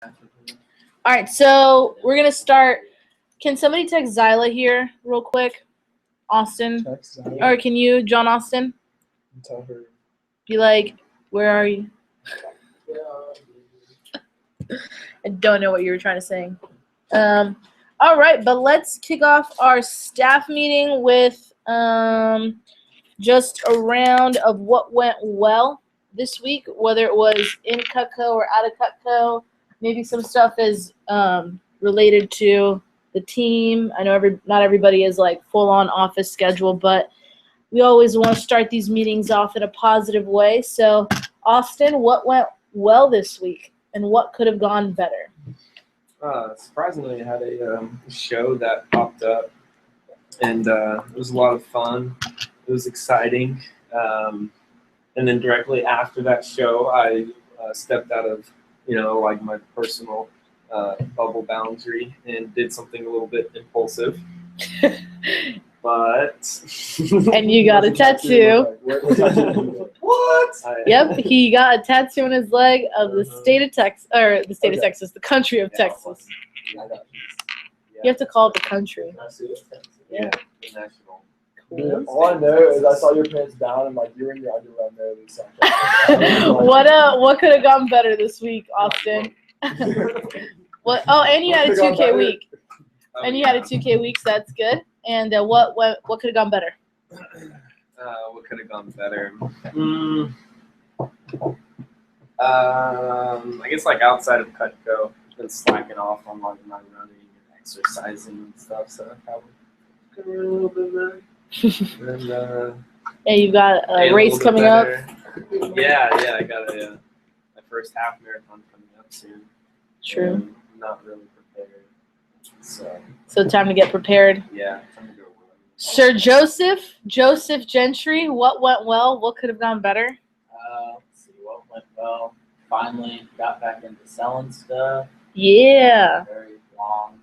All right, so we're gonna start. Can somebody text Zyla here real quick? Austin, Text Zyla. or can you, John Austin? Tell her. Be like, where are you? I don't know what you were trying to say. All right, but let's kick off our staff meeting with just a round of what went well this week, whether it was in Cutco or out of Cutco. Maybe some stuff is related to the team. I know not everybody is like full-on office schedule, but we always want to start these meetings off in a positive way. So, Austin, what went well this week, and what could have gone better? Surprisingly, I had a show that popped up, and it was a lot of fun. It was exciting. And then directly after that show, I stepped out of, like my personal bubble boundary and did something a little bit impulsive. But and you got a tattoo. What? Yep, he got a tattoo on his leg of the state of Texas, or the state of Texas, the country of Texas. You have to call it the country. Yeah. The national. Dude, all I know is I saw your pants down and like you were in your underwear there. What could have gone better this week, Austin? What? Oh, and you had a 2K week. And you had a 2K week, so that's good. And what could have gone better? What could have gone better? I guess like outside of Cutco, been slacking off on like my running and exercising and stuff, so I probably could have run a little bit better. And, yeah, you've got a race coming up. Yeah, I got my first half marathon coming up soon. True. And I'm not really prepared. So time to get prepared. Yeah, time to go. Sir Joseph Gentry, what went well? What could have gone better? Let's see what went well. Finally got back into selling stuff. Yeah. Very long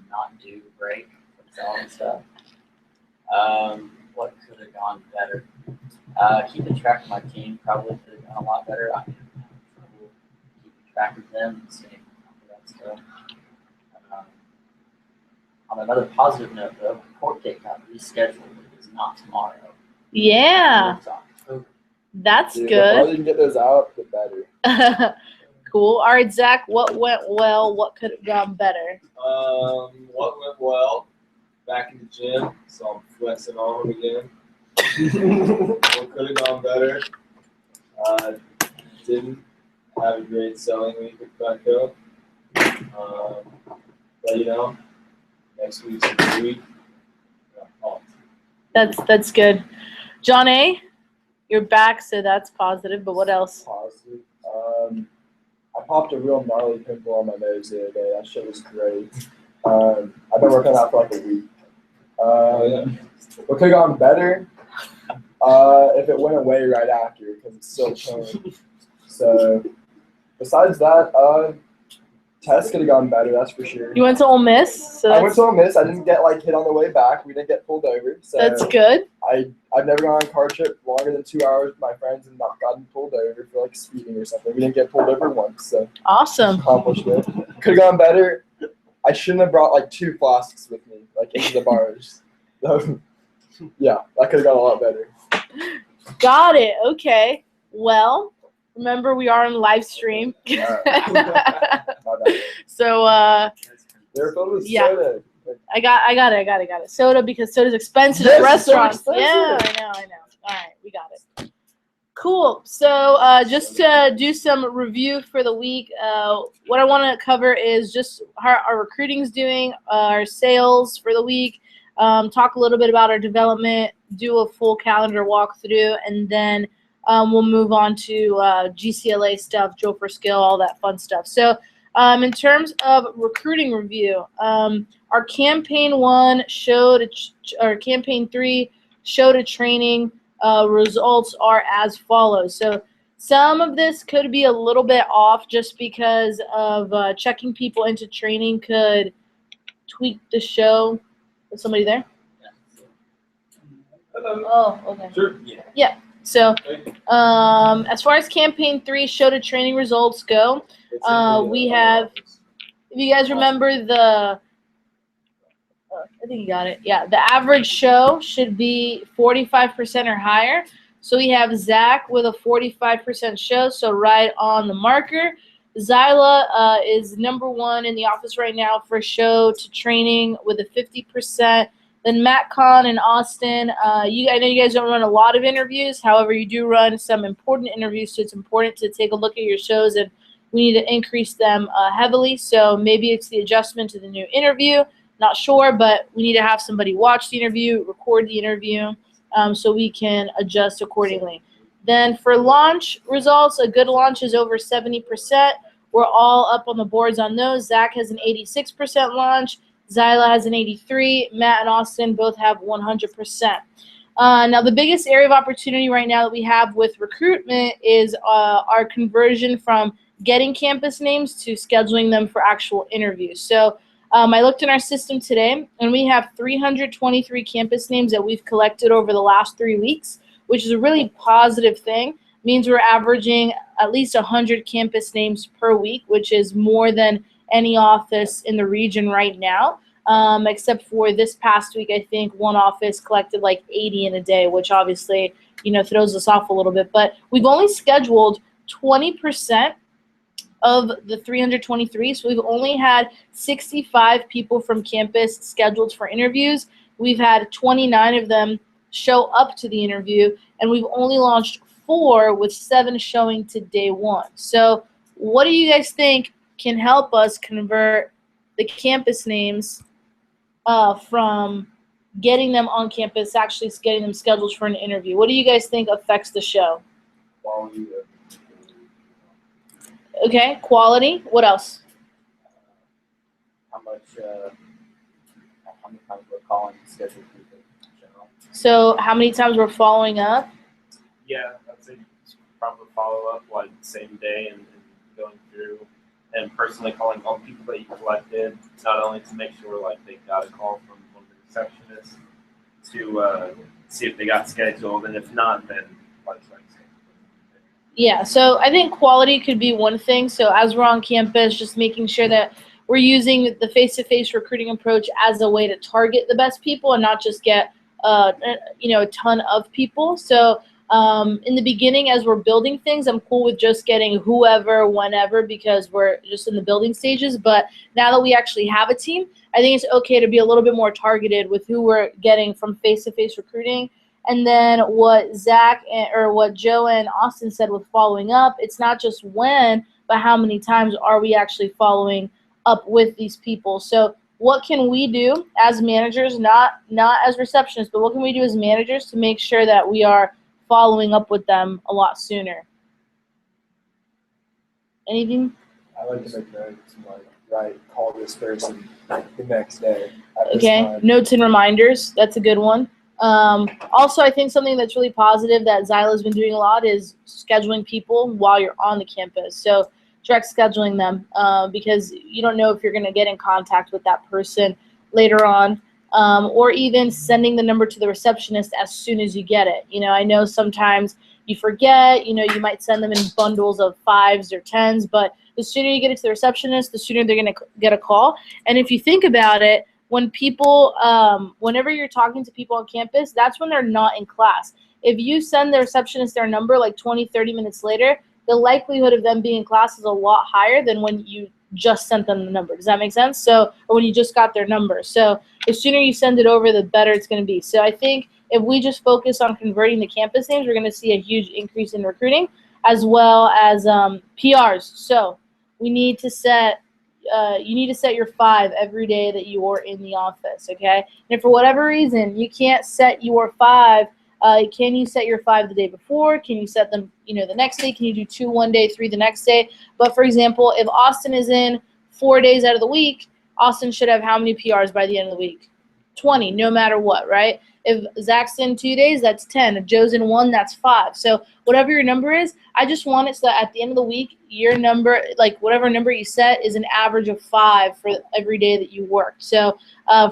not due break from selling stuff. What could have gone better? Keeping track of my team probably could have gone a lot better. I had trouble keeping track of them and staying on top of that stuff. On another positive note, though, the court date got rescheduled. It is not tomorrow. Yeah. That's Dude, good. the more you can get those out, the better. Cool. All right, Zach, what went well? What could have gone better? What went well? Back in the gym, so I'm flexing on again. What could have gone better? Didn't have a great selling week at Cutco. But next week's a good week. That's good. John A., you're back, so that's positive, but what else? Positive. I popped a real gnarly pimple on my nose the other day. That shit was great. I've been working on that for like a week. What could have gone better? If it went away right after, because it's still showing. So, besides that, tests could have gone better, that's for sure. You went to Ole Miss? So I went to Ole Miss. I didn't get hit on the way back. We didn't get pulled over. So that's good. I've never gone on a car trip longer than 2 hours with my friends and not gotten pulled over for speeding or something. We didn't get pulled over once, so awesome. Accomplished it. Could have gone better. I shouldn't have brought 2 flasks with me into the bars. So, yeah, that could have gone a lot better. Got it. Okay. Well, remember we are on live stream. So they're filled with yeah. soda. I got it. Soda, because soda's expensive Yes, at restaurants. so expensive. Yeah, I know. All right, we got it. Cool. So just to do some review for the week, what I want to cover is just how our recruiting's doing, our sales for the week, talk a little bit about our development, do a full calendar walkthrough, and then we'll move on to GCLA stuff, Joe for Skill, all that fun stuff. So in terms of recruiting review, our campaign 1 showed, campaign 3 showed a training. Results are as follows. So some of this could be a little bit off just because of checking people into training could tweak the show. Is somebody there? Hello. Oh, okay. Sure. Yeah. So, as far as campaign 3 show to training results go, we have, if you guys remember the, I think you got it. Yeah, the average show should be 45% or higher. So we have Zach with a 45% show, so right on the marker. Zyla is #1 in the office right now for show to training with a 50%. Then Matt Kahn and Austin, I know you guys don't run a lot of interviews. However, you do run some important interviews, so it's important to take a look at your shows, and we need to increase them heavily. So maybe it's the adjustment to the new interview. Not sure, but we need to have somebody watch the interview, record the interview, so we can adjust accordingly. Then for launch results, a good launch is over 70%. We're all up on the boards on those. Zach has an 86% launch. Zyla has an 83%. Matt and Austin both have 100%. Now, the biggest area of opportunity right now that we have with recruitment is our conversion from getting campus names to scheduling them for actual interviews. So I looked in our system today, and we have 323 campus names that we've collected over the last 3 weeks, which is a really positive thing. It means we're averaging at least 100 campus names per week, which is more than any office in the region right now, except for this past week. I think one office collected like 80 in a day, which obviously, throws us off a little bit. But we've only scheduled 20% of the 323, so we've only had 65 people from campus scheduled for interviews. We've had 29 of them show up to the interview, and we've only launched 4 with 7 showing to day 1. So what do you guys think can help us convert the campus names from getting them on campus, actually getting them scheduled for an interview? What do you guys think affects the show? Quality. Okay, quality. What else? How many times we're calling scheduled people in general. So how many times we're following up? Yeah, I'd say proper follow-up, like same day, and going through and personally calling all the people that you collected, not only to make sure like they got a call from one of the receptionists to see if they got scheduled, and if not, then like. Yeah, so I think quality could be one thing. So as we're on campus, just making sure that we're using the face-to-face recruiting approach as a way to target the best people and not just get a ton of people. So in the beginning, as we're building things, I'm cool with just getting whoever, whenever, because we're just in the building stages. But now that we actually have a team, I think it's okay to be a little bit more targeted with who we're getting from face-to-face recruiting. And then what what Joe and Austin said with following up, it's not just when, but how many times are we actually following up with these people. So what can we do as managers, not as receptionists, but what can we do as managers to make sure that we are following up with them a lot sooner? Anything? I like to make notes and call this person the next day. Okay, notes and reminders. That's a good one. Also, I think something that's really positive that Zyla's been doing a lot is scheduling people while you're on the campus. So direct scheduling them because you don't know if you're going to get in contact with that person later on, or even sending the number to the receptionist as soon as you get it. I know sometimes you forget, you might send them in bundles of 5s or 10s, but the sooner you get it to the receptionist, the sooner they're going to get a call. And if you think about it, when people, whenever you're talking to people on campus, that's when they're not in class. If you send the receptionist their number like 20, 30 minutes later, the likelihood of them being in class is a lot higher than when you just sent them the number. Does that make sense? So, or when you just got their number. So the sooner you send it over, the better it's going to be. So I think if we just focus on converting the campus names, we're going to see a huge increase in recruiting as well as PRs. So we need to set you need to set your 5 every day that you are in the office, okay? And if for whatever reason you can't set your 5, can you set your 5 the day before? Can you set them, the next day? Can you do 2 one day, 3 the next day? But for example, if Austin is in 4 days out of the week, Austin should have how many PRs by the end of the week? 20, no matter what, right? If Zach's in 2 days, that's 10. If Joe's in 1, that's 5. So whatever your number is, I just want it so that at the end of the week, your number, like whatever number you set, is an average of 5 for every day that you work. So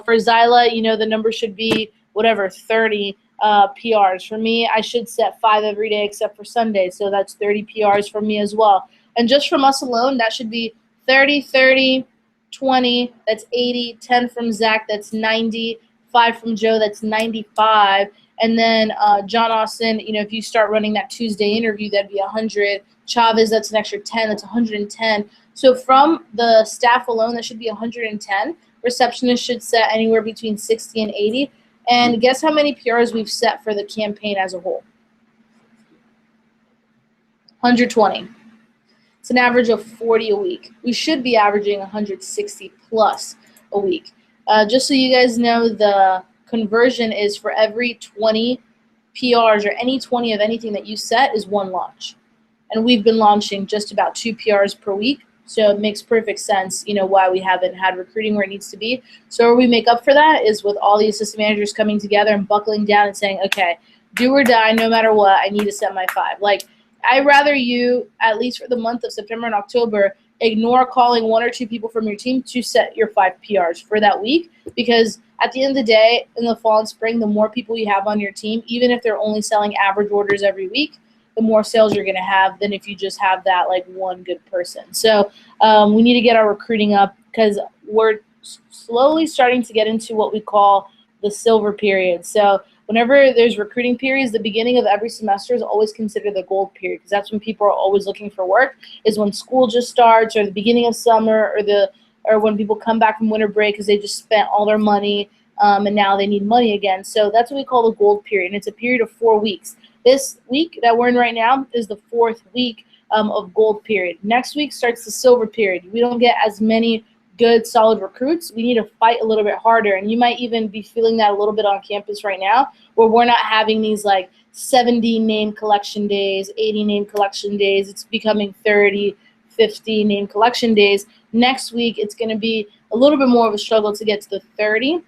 for Zyla, the number should be whatever, 30. PRs. For me, I should set 5 every day except for Sunday, so that's 30 PRs for me as well. And just from us alone, that should be 30, 30, 20, that's 80, 10 from Zach, that's 90, 5 from Joe, that's 95. And then John Austin, if you start running that Tuesday interview, that'd be 100. Chavez, that's an extra 10, that's 110. So from the staff alone, that should be 110. Receptionists should set anywhere between 60 and 80. And guess how many PRs we've set for the campaign as a whole? 120. It's an average of 40 a week. We should be averaging 160 plus a week. Just so you guys know, the conversion is for every 20 PRs or any 20 of anything that you set is 1 launch. And we've been launching just about 2 PRs per week. So it makes perfect sense, why we haven't had recruiting where it needs to be. So where we make up for that is with all the assistant managers coming together and buckling down and saying, okay, do or die, no matter what, I need to set my 5. Like, I'd rather you, at least for the month of September and October, ignore calling 1 or 2 people from your team to set your 5 PRs for that week, because at the end of the day, in the fall and spring, the more people you have on your team, even if they're only selling average orders every week, the more sales you're going to have than if you just have that, like, 1 good person. So we need to get our recruiting up because we're slowly starting to get into what we call the silver period. So whenever there's recruiting periods, the beginning of every semester is always considered the gold period because that's when people are always looking for work, is when school just starts or the beginning of summer or when people come back from winter break because they just spent all their money and now they need money again. So that's what we call the gold period, and it's a period of 4 weeks. This week that we're in right now is the 4th week of gold period. Next week starts the silver period. We don't get as many good, solid recruits. We need to fight a little bit harder, and you might even be feeling that a little bit on campus right now where we're not having these like 70 name collection days, 80 name collection days. It's becoming 30, 50 name collection days. Next week, it's going to be a little bit more of a struggle to get to the 30.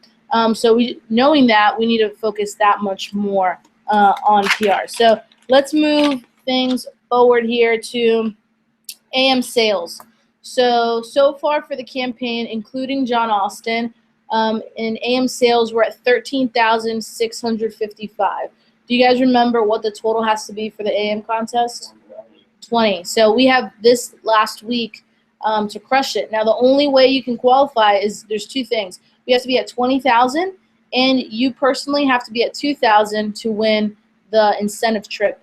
So knowing that, we need to focus that much more on PR. So let's move things forward here to AM sales. So far for the campaign, including John Austin, in AM sales, we're at 13,655. Do you guys remember what the total has to be for the AM contest? 20. So we have this last week to crush it. Now, the only way you can qualify is there's 2 things. You have to be at 20,000, and you personally have to be at 2,000 to win the incentive trip,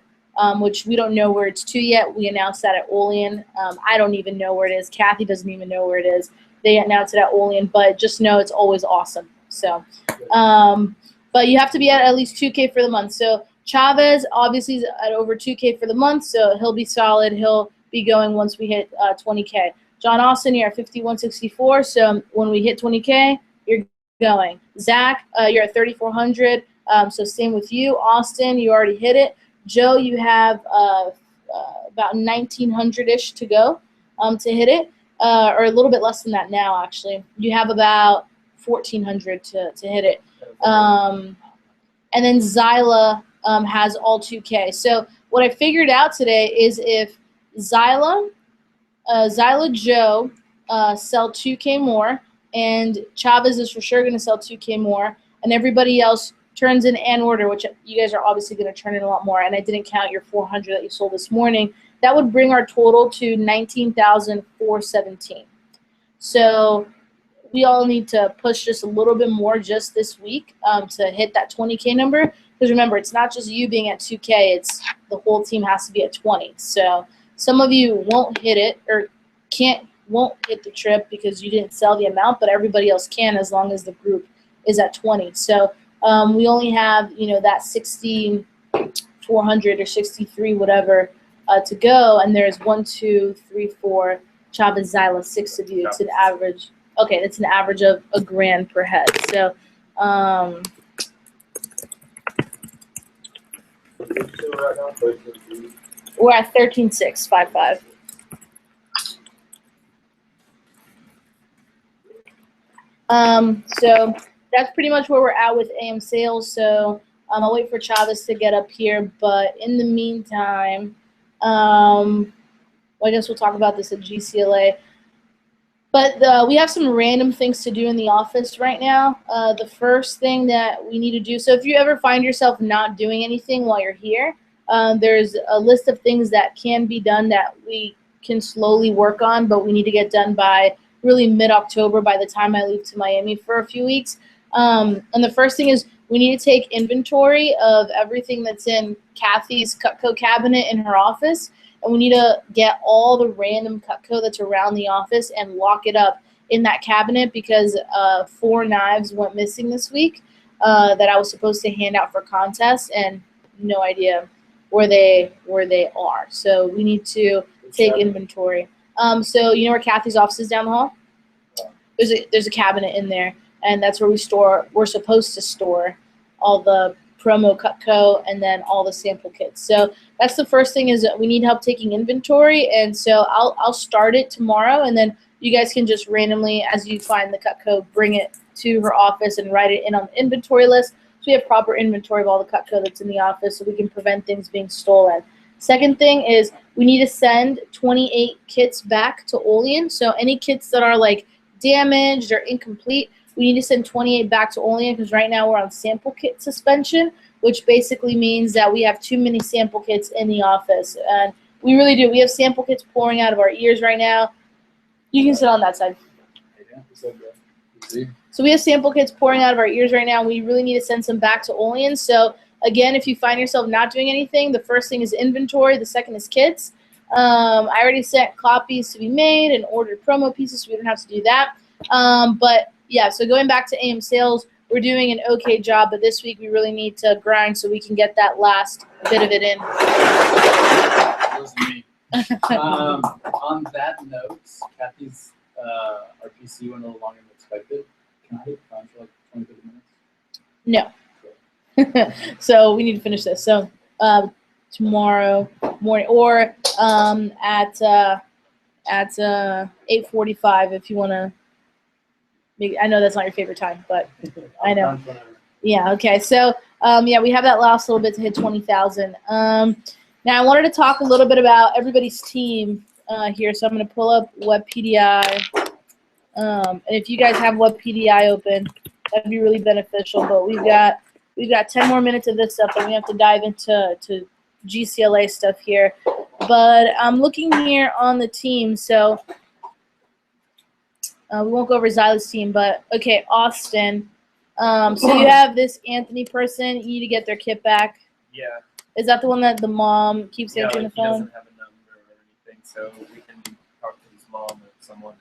which we don't know where it's to yet. We announced that at Olean. I don't even know where it is. Kathy doesn't even know where it is. They announced it at Olean, but just know it's always awesome. So, but you have to be at least 2K for the month. So Chavez obviously is at over 2K for the month, so he'll be solid. He'll be going once we hit 20K. John Austin, you're at 5164, so when we hit 20K, you're going. Zach, you're at 3,400, so same with you. Austin, you already hit it. Joe, you have about 1,900-ish to go to hit it, or a little bit less than that now, actually. You have about 1,400 to hit it. And then Zyla has all 2K. So what I figured out today is if Zyla Joe sell 2K more, and Chavez is for sure going to sell 2K more, and everybody else turns in an order, which you guys are obviously going to turn in a lot more, and I didn't count your 400 that you sold this morning, that would bring our total to 19,417. So we all need to push just a little bit more just this week to hit that 20K number, because remember, it's not just you being at 2K, it's the whole team has to be at 20. So some of you won't hit it or won't hit the trip because you didn't sell the amount, but everybody else can as long as the group is at 20. So we only have, that 6,400 or 63, whatever, to go, and there's 1, 2, 3, 4, Chavez, Zyla, 6 of you. It's an average. Okay, it's an average of $1,000 per head. So we're at 13,655. So that's pretty much where we're at with AM sales. So I'll wait for Chavez to get up here, but in the meantime, I guess we'll talk about this at GCLA. But we have some random things to do in the office right now. The first thing that we need to do, so if you ever find yourself not doing anything while you're here, there's a list of things that can be done that we can slowly work on, but we need to get done by really mid-October by the time I leave to Miami for a few weeks. And the first thing is we need to take inventory of everything that's in Kathy's Cutco cabinet in her office. And we need to get all the random Cutco that's around the office and lock it up in that cabinet because 4 knives went missing this week that I was supposed to hand out for contests, and no idea where they are. So we need to take inventory. So you know where Kathy's office is down the hall? There's a cabinet in there, and that's where we're supposed to store all the promo Cutco and then all the sample kits. So that's the first thing, is that we need help taking inventory, and so I'll start it tomorrow, and then you guys can just randomly, as you find the Cutco, bring it to her office and write it in on the inventory list so we have proper inventory of all the Cutco that's in the office so we can prevent things being stolen. Second thing is we need to send 28 kits back to Olean. So any kits that are like damaged or incomplete, we need to send 28 back to Olean because right now we're on sample kit suspension, which basically means that we have too many sample kits in the office. And we really do. We have sample kits pouring out of our ears right now. You can sit on that side. So we have sample kits pouring out of our ears right now. We really need to send some back to Olean. So again, if you find yourself not doing anything, the first thing is inventory. The second is kits. I already sent copies to be made and ordered promo pieces, so we don't have to do that. But yeah, so going back to AM sales, we're doing an okay job, but this week we really need to grind so we can get that last bit of it in. That was me. On that note, Kathy's RPC went a little longer than expected. Can I hit fun for like 20, 30 minutes? No. So we need to finish this. So tomorrow morning or at 8:45 if you want to. I know that's not your favorite time, but I know. Yeah, okay. So, yeah, we have that last little bit to hit 20,000. Now, I wanted to talk a little bit about everybody's team here. So I'm going to pull up WebPDI. And if you guys have WebPDI open, that'd be really beneficial. But we've got 10 more minutes of this stuff, and we have to dive into GCLA stuff here. But I'm looking here on the team. So we won't go over Zyla's team, but okay, Austin. So you have this Anthony person. You need to get their kit back. Yeah. Is that the one that the mom keeps answering the He phone? doesn't have a number or anything, so we can talk to his mom or someone,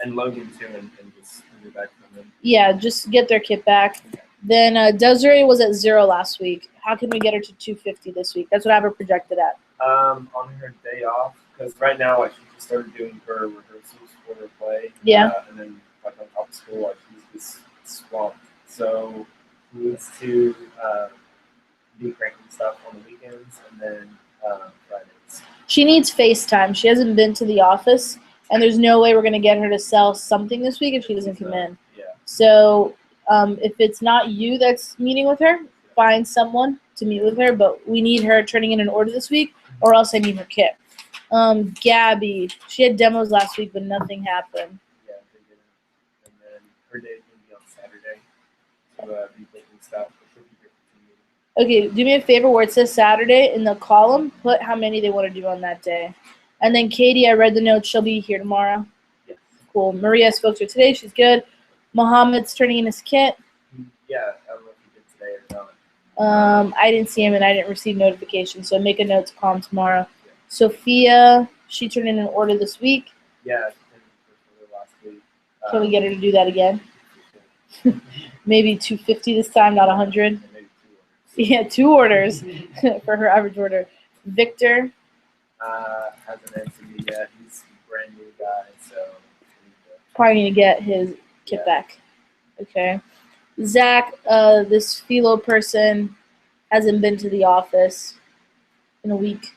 and Logan too, and just move back from him. Yeah, just get their kit back. Then Desiree was at 0 last week. How can we get her to 250 this week? That's what I have her projected at. On her day off, because right now she just started doing her rehearsals for her play. Yeah. And then like on top of school, she's just swamped. So she needs to do cranking stuff on the weekends and then Fridays. She needs FaceTime. She hasn't been to the office, and there's no way we're going to get her to sell something this week if she doesn't come in. Yeah. So if it's not you that's meeting with her, find someone to meet with her, but we need her turning in an order this week, or else I need her kit. Gabby, she had demos last week, but nothing happened. Yeah, they didn't. And then her day is going to be on Saturday. So be taking stuff. She'll be here for 2 meetings. Okay, do me a favor where it says Saturday in the column, put how many they want to do on that day. And then Katie, I read the notes. She'll be here tomorrow. Yes. Cool. Maria, I spoke to her today. She's good. Mohammed's turning in his kit. Yeah, I don't know if he did today or not. I didn't see him, and I didn't receive notification, so make a note to call him tomorrow. Sophia, she turned in an order this week. Yeah, she did the first order last week. Can we get her to do that again? Maybe 250 this time, not 100. Maybe 2 orders. Yeah, 2 orders for her average order. Victor. Hasn't answered me yet. He's a brand new guy, so Probably need to get his kit back. Okay. Zach, this Philo person hasn't been to the office in a week.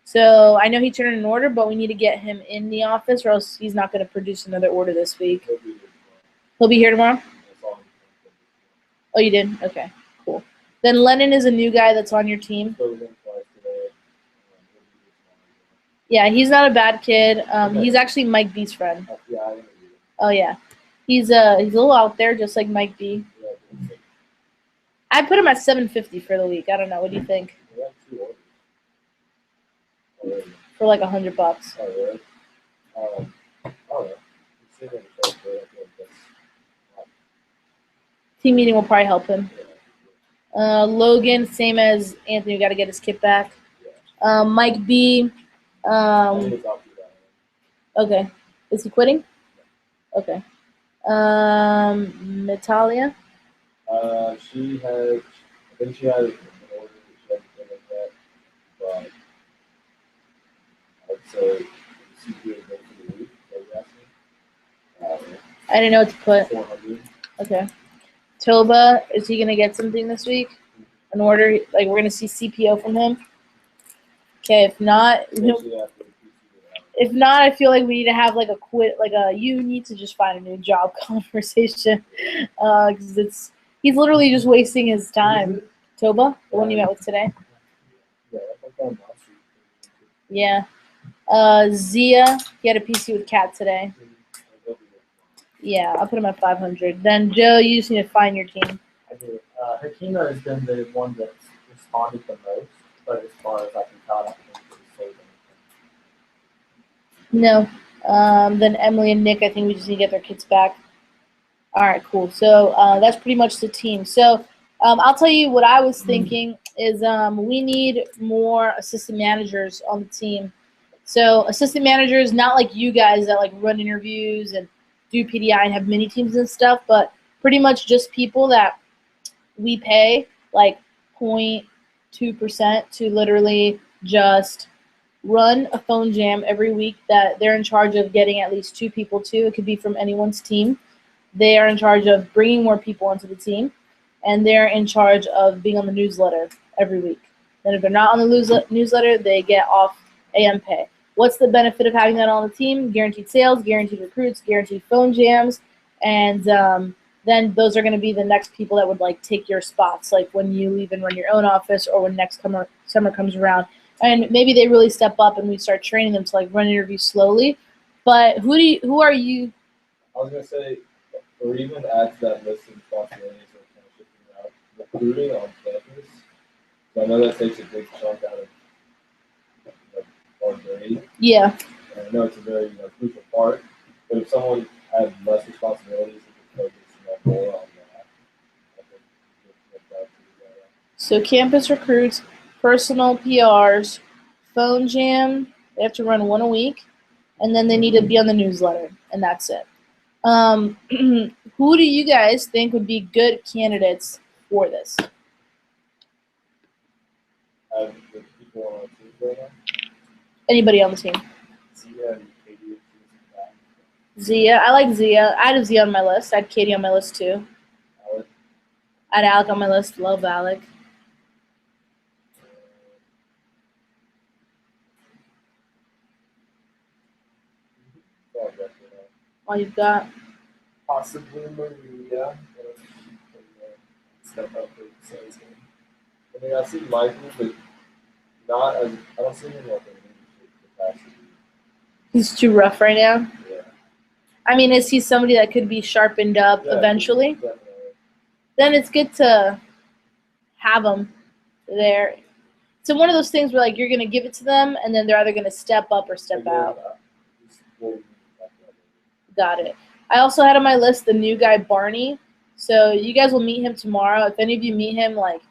So I know he turned in an order, but we need to get him in the office or else he's not going to produce another order this week. He'll be here tomorrow? Oh, you did? Okay, cool. Then Lennon is a new guy that's on your team. Yeah, he's not a bad kid. He's actually Mike B's friend. Yeah, Oh yeah, he's a little out there, just like Mike B. I put him at 750 for the week. I don't know. What do you think? We have 2 orders already. For like $100. Oh, really? I don't know. It's even a short period, I feel like that's- Team meeting will probably help him. yeah. Logan, same as Anthony. We got to get his kit back. Mike B. I think it's off to that. Okay. Is he quitting? Okay. Natalia. She had, I think she had an order that she had to put like that, but I'd say CPA is good for the week, are you asking? I didn't know what to put. 400. Okay. Toba, is he gonna get something this week? An order? Like we're gonna see CPO from him? Okay. If not, Especially after the PC. if not, I feel like we need to have like a quit, like a you need to just find a new job conversation, because he's literally just wasting his time. Toba, the one you met with today. Yeah, I found last week. Yeah. Zia, he had a PC with Kat today. Yeah, I'll put him at 500. Then Joe, you just need to find your team. I do. Hakima has been the one that's responded the most, but as far as I can tell, I don't think he's saved anything. No. Then Emily and Nick, I think we just need to get their kits back. All right, cool. So that's pretty much the team. So I'll tell you what I was thinking is we need more assistant managers on the team. So assistant managers, not like you guys that like run interviews and do PDI and have mini teams and stuff, but pretty much just people that we pay like 0.2% to literally just run a phone jam every week that they're in charge of getting at least 2 people to. It could be from anyone's team. They are in charge of bringing more people onto the team, and they're in charge of being on the newsletter every week. Then if they're not on the newsletter, they get off AM pay. What's the benefit of having that on the team? Guaranteed sales, guaranteed recruits, guaranteed phone jams, and then those are going to be the next people that would like take your spots, like when you leave and run your own office, or when next summer comes around. And maybe they really step up and we start training them to like run interviews slowly. But who are you? I was gonna say, or even add to that list of responsibilities that kind of shifting out, recruiting on campus. So I know that takes a big chunk out of like our grade. Yeah. And I know it's a very crucial part, but if someone had less responsibilities, they could focus more on that. I think that would be better. So campus recruits, personal PRs, phone jam. They have to run 1 a week, and then they need to be on the newsletter, and that's it. Who do you guys think would be good candidates for this? The people on our team right now. Anybody on the team? Zia and Katie and that. Zia. I like Zia. I had Zia on my list. I had Katie on my list too. Alec. I had Alec on my list. Love Alec. Oh, definitely not. All you've got. Possibly Maria. Step up for the sales game. I mean, I see Michael, but not as I don't see him like in leadership capacity. He's too rough right now. Yeah. I mean, is he somebody that could be sharpened up Yeah, eventually? Definitely. Then it's good to have them there. So one of those things where like you're gonna give it to them, and then they're either gonna step up or step Again, out. just what we Got it. I also had on my list the new guy Barney. So you guys will meet him tomorrow. If any of you meet him, like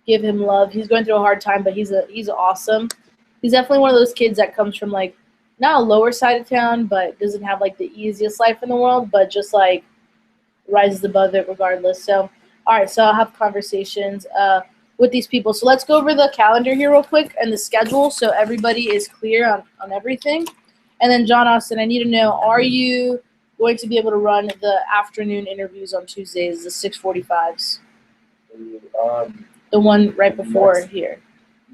give him love. He's going through a hard time, but he's awesome. He's definitely one of those kids that comes from like not a lower side of town, but doesn't have like the easiest life in the world, but just like rises above it regardless. So all right, so I'll have conversations with these people. So let's go over the calendar here real quick and the schedule so everybody is clear on everything. And then John Austin, I need to know, are you going to be able to run the afternoon interviews on Tuesdays, the 6:45s? The one right before here.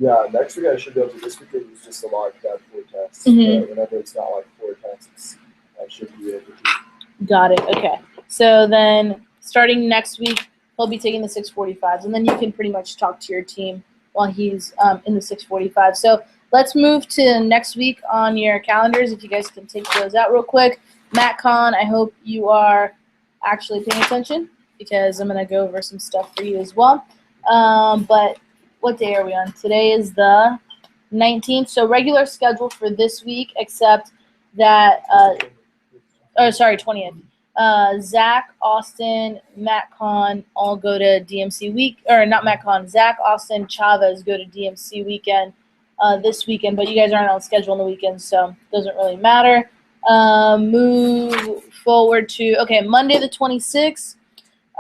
Yeah, next week I should be able to. This week it was just a lot of that 4 tests. Mhm. Whenever it's not like 4 tests, I should be able to. Got it. Okay. So then starting next week, he'll be taking the 6:45s, and then you can pretty much talk to your team while he's in the 6:45. So let's move to next week on your calendars. If you guys can take those out real quick. MatCon, I hope you are actually paying attention because I'm going to go over some stuff for you as well. But what day are we on? Today is the 19th. So regular schedule for this week, except that, 20th. Zach, Austin, MatCon all go to DMC week, or not MatCon. Zach, Austin, Chavez go to DMC weekend this weekend, but you guys aren't on schedule on the weekend, so it doesn't really matter. Move forward to Monday the 26th.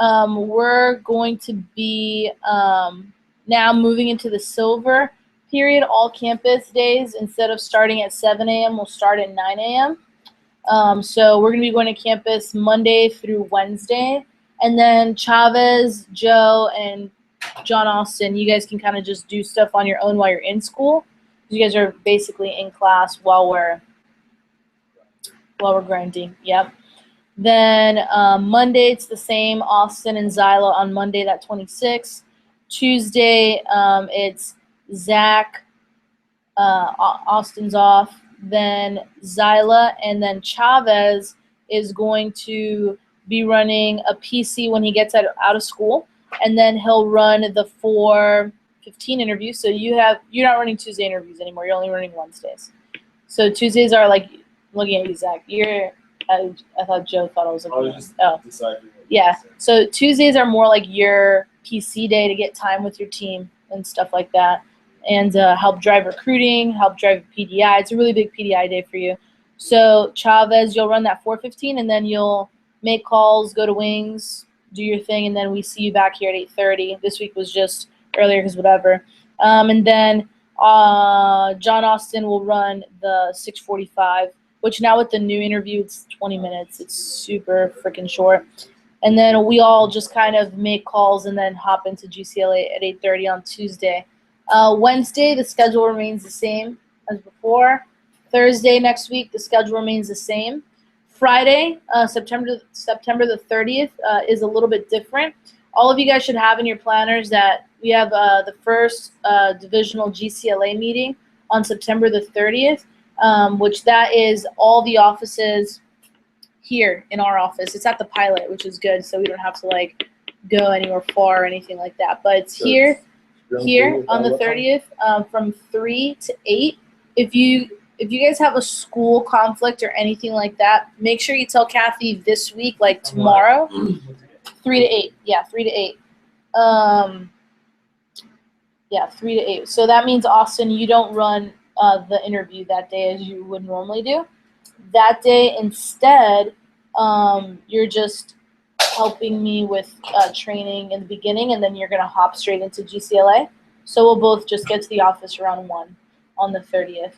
We're going to be now moving into the silver period. All campus days, instead of starting at 7 a.m., we'll start at 9 a.m. So we're going to be going to campus Monday through Wednesday. And then Chavez, Joe, and John Austin, you guys can kind of just do stuff on your own while you're in school. You guys are basically in class while we're grinding. Yep. Then Monday, it's the same. Austin and Zyla on Monday, that 26th. Tuesday, it's Zach, Austin's off. Then Zyla, and then Chavez is going to be running a PC when he gets out of school, and then he'll run the 4:15 interview. So you're not running Tuesday interviews anymore. You're only running Wednesdays. So Tuesdays are like, looking at you, Zach. I thought Joe thought I was looking at you. Oh, Deciding what yeah. to say. So Tuesdays are more like your PC day to get time with your team and stuff like that. And help drive recruiting, help drive PDI. It's a really big PDI day for you. So Chavez, you'll run that 4:15, and then you'll make calls, go to wings, do your thing, and then we see you back here at 8:30. This week was just earlier because whatever. And then John Austin will run the 6:45, which now with the new interview, it's 20 minutes. It's super freaking short. And then we all just kind of make calls and then hop into GCLA at 8:30 on Tuesday. Wednesday, the schedule remains the same as before. Thursday next week, the schedule remains the same. Friday, September the 30th, is a little bit different. All of you guys should have in your planners that we have the first divisional GCLA meeting on September the 30th, which that is all the offices here in our office. It's at the pilot, which is good, so we don't have to like go anywhere far or anything like that. But it's here on the 30th from 3 to 8. If you guys have a school conflict or anything like that, make sure you tell Kathy this week, like tomorrow. 3 to 8. Yeah, 3 to 8. Yeah, 3 to 8. So that means, Austin, you don't run the interview that day as you would normally do. That day, instead, you're just helping me with training in the beginning, and then you're going to hop straight into GCLA. So we'll both just get to the office around 1 on the 30th.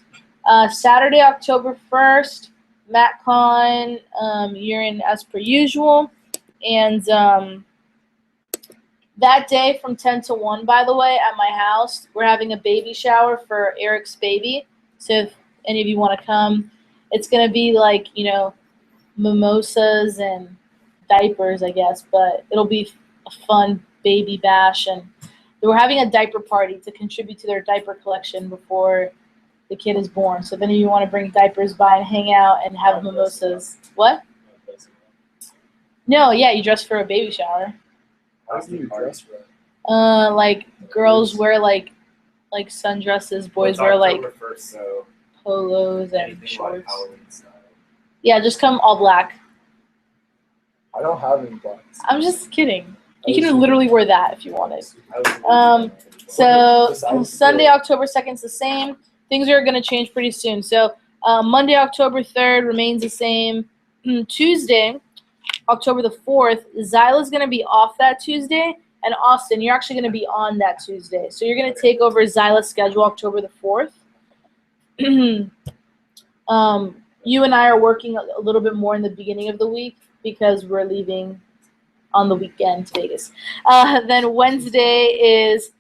Saturday, October 1st, MatCon, you're in as per usual. And that day from 10 to 1, by the way, at my house, we're having a baby shower for Eric's baby. So if any of you want to come, it's going to be like, mimosas and diapers, I guess, but it'll be a fun baby bash. And we're having a diaper party to contribute to their diaper collection before the kid is born. So if any of you want to bring diapers by and hang out and have mimosas. What? No, yeah, you dress for a baby shower. How do you dress for it? Like girls wear like sundresses, boys wear like First, so polos and anything like shorts. Halloween style. Yeah, just come all black. I don't have any blacks. I'm just kidding. You can literally wear that if you wanted. Um, So Sunday, October 2nd is the same. Things are going to change pretty soon. So Monday, October 3rd remains the same. Tuesday, October the 4th, Zyla's going to be off that Tuesday. And Austin, you're actually going to be on that Tuesday. So you're going to take over Zyla's schedule October the 4th. You and I are working a little bit more in the beginning of the week because we're leaving on the weekend to Vegas. Then Wednesday is,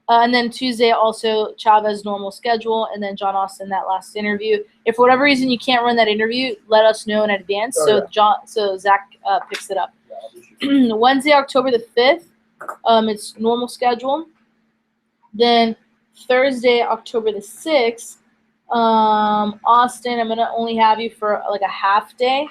and then Tuesday also Chavez normal schedule, and then John Austin that last interview. If for whatever reason you can't run that interview, let us know in advance. So Zach picks it up. Wednesday, October the 5th, it's normal schedule. Then Thursday, October the 6th, Austin, I'm gonna only have you for like a half day.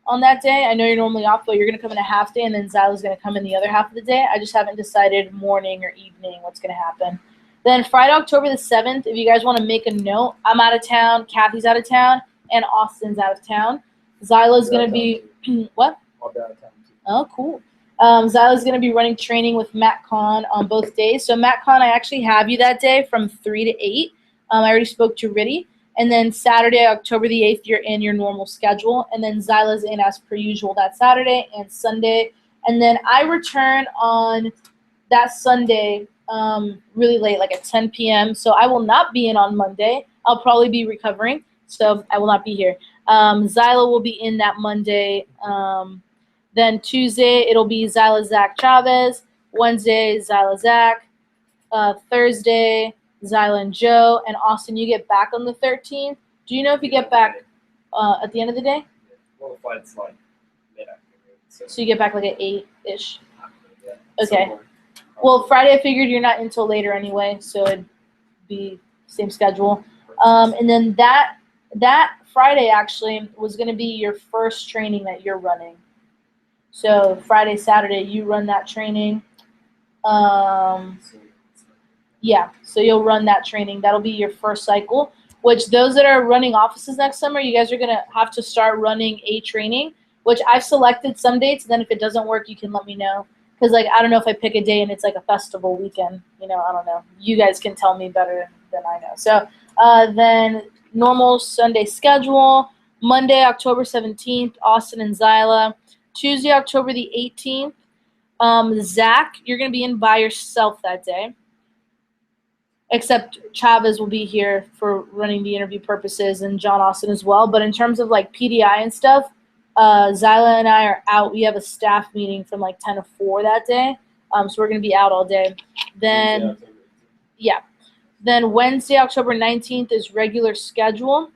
on that day. I know you're normally off, but you're going to come in a half day, and then Zyla's going to come in the other half of the day. I just haven't decided morning or evening what's going to happen. Then Friday, October the 7th, if you guys want to make a note, I'm out of town, Kathy's out of town, and Austin's out of town. Zyla's going to be – what? I'll be out of town too. Oh, cool. Zyla's going to be running training with Matt Kahn on both days. So Matt Kahn, I actually have you that day from 3 to 8. I already spoke to Riddy. And then Saturday, October the 8th, you're in your normal schedule. And then Zyla's in as per usual that Saturday and Sunday. And then I return on that Sunday really late, like at 10 p.m. So I will not be in on Monday. I'll probably be recovering, so I will not be here. Zyla will be in that Monday. Then Tuesday, it'll be Zyla, Zach, Chavez. Wednesday, Zyla, Zach. Thursday, Zyla and Joe. And Austin, you get back on the 13th. Do you know if you get back at the end of the day? Well, the flight's like mid-afternoon. So you get back like at 8-ish. Yeah, Okay. somewhere. Well, Friday I figured you're not until later anyway, so it'd be same schedule. And then that Friday actually was going to be your first training that you're running. So Friday, Saturday, you run that training. Yeah, so you'll run that training. That'll be your first cycle, which those that are running offices next summer, you guys are going to have to start running a training, which I've selected some dates. And then if it doesn't work, you can let me know. Because, like, I don't know if I pick a day and it's like a festival weekend. You know, I don't know. You guys can tell me better than I know. So then normal Sunday schedule. Monday, October 17th, Austin and Zyla. Tuesday, October the 18th, Zach, you're going to be in by yourself that day. Except Chavez will be here for running the interview purposes and John Austin as well. But in terms of, like, PDI and stuff, Zyla and I are out. We have a staff meeting from like 10 to 4 that day. So we're going to be out all day. Then, yeah. Then Wednesday, October 19th is regular schedule.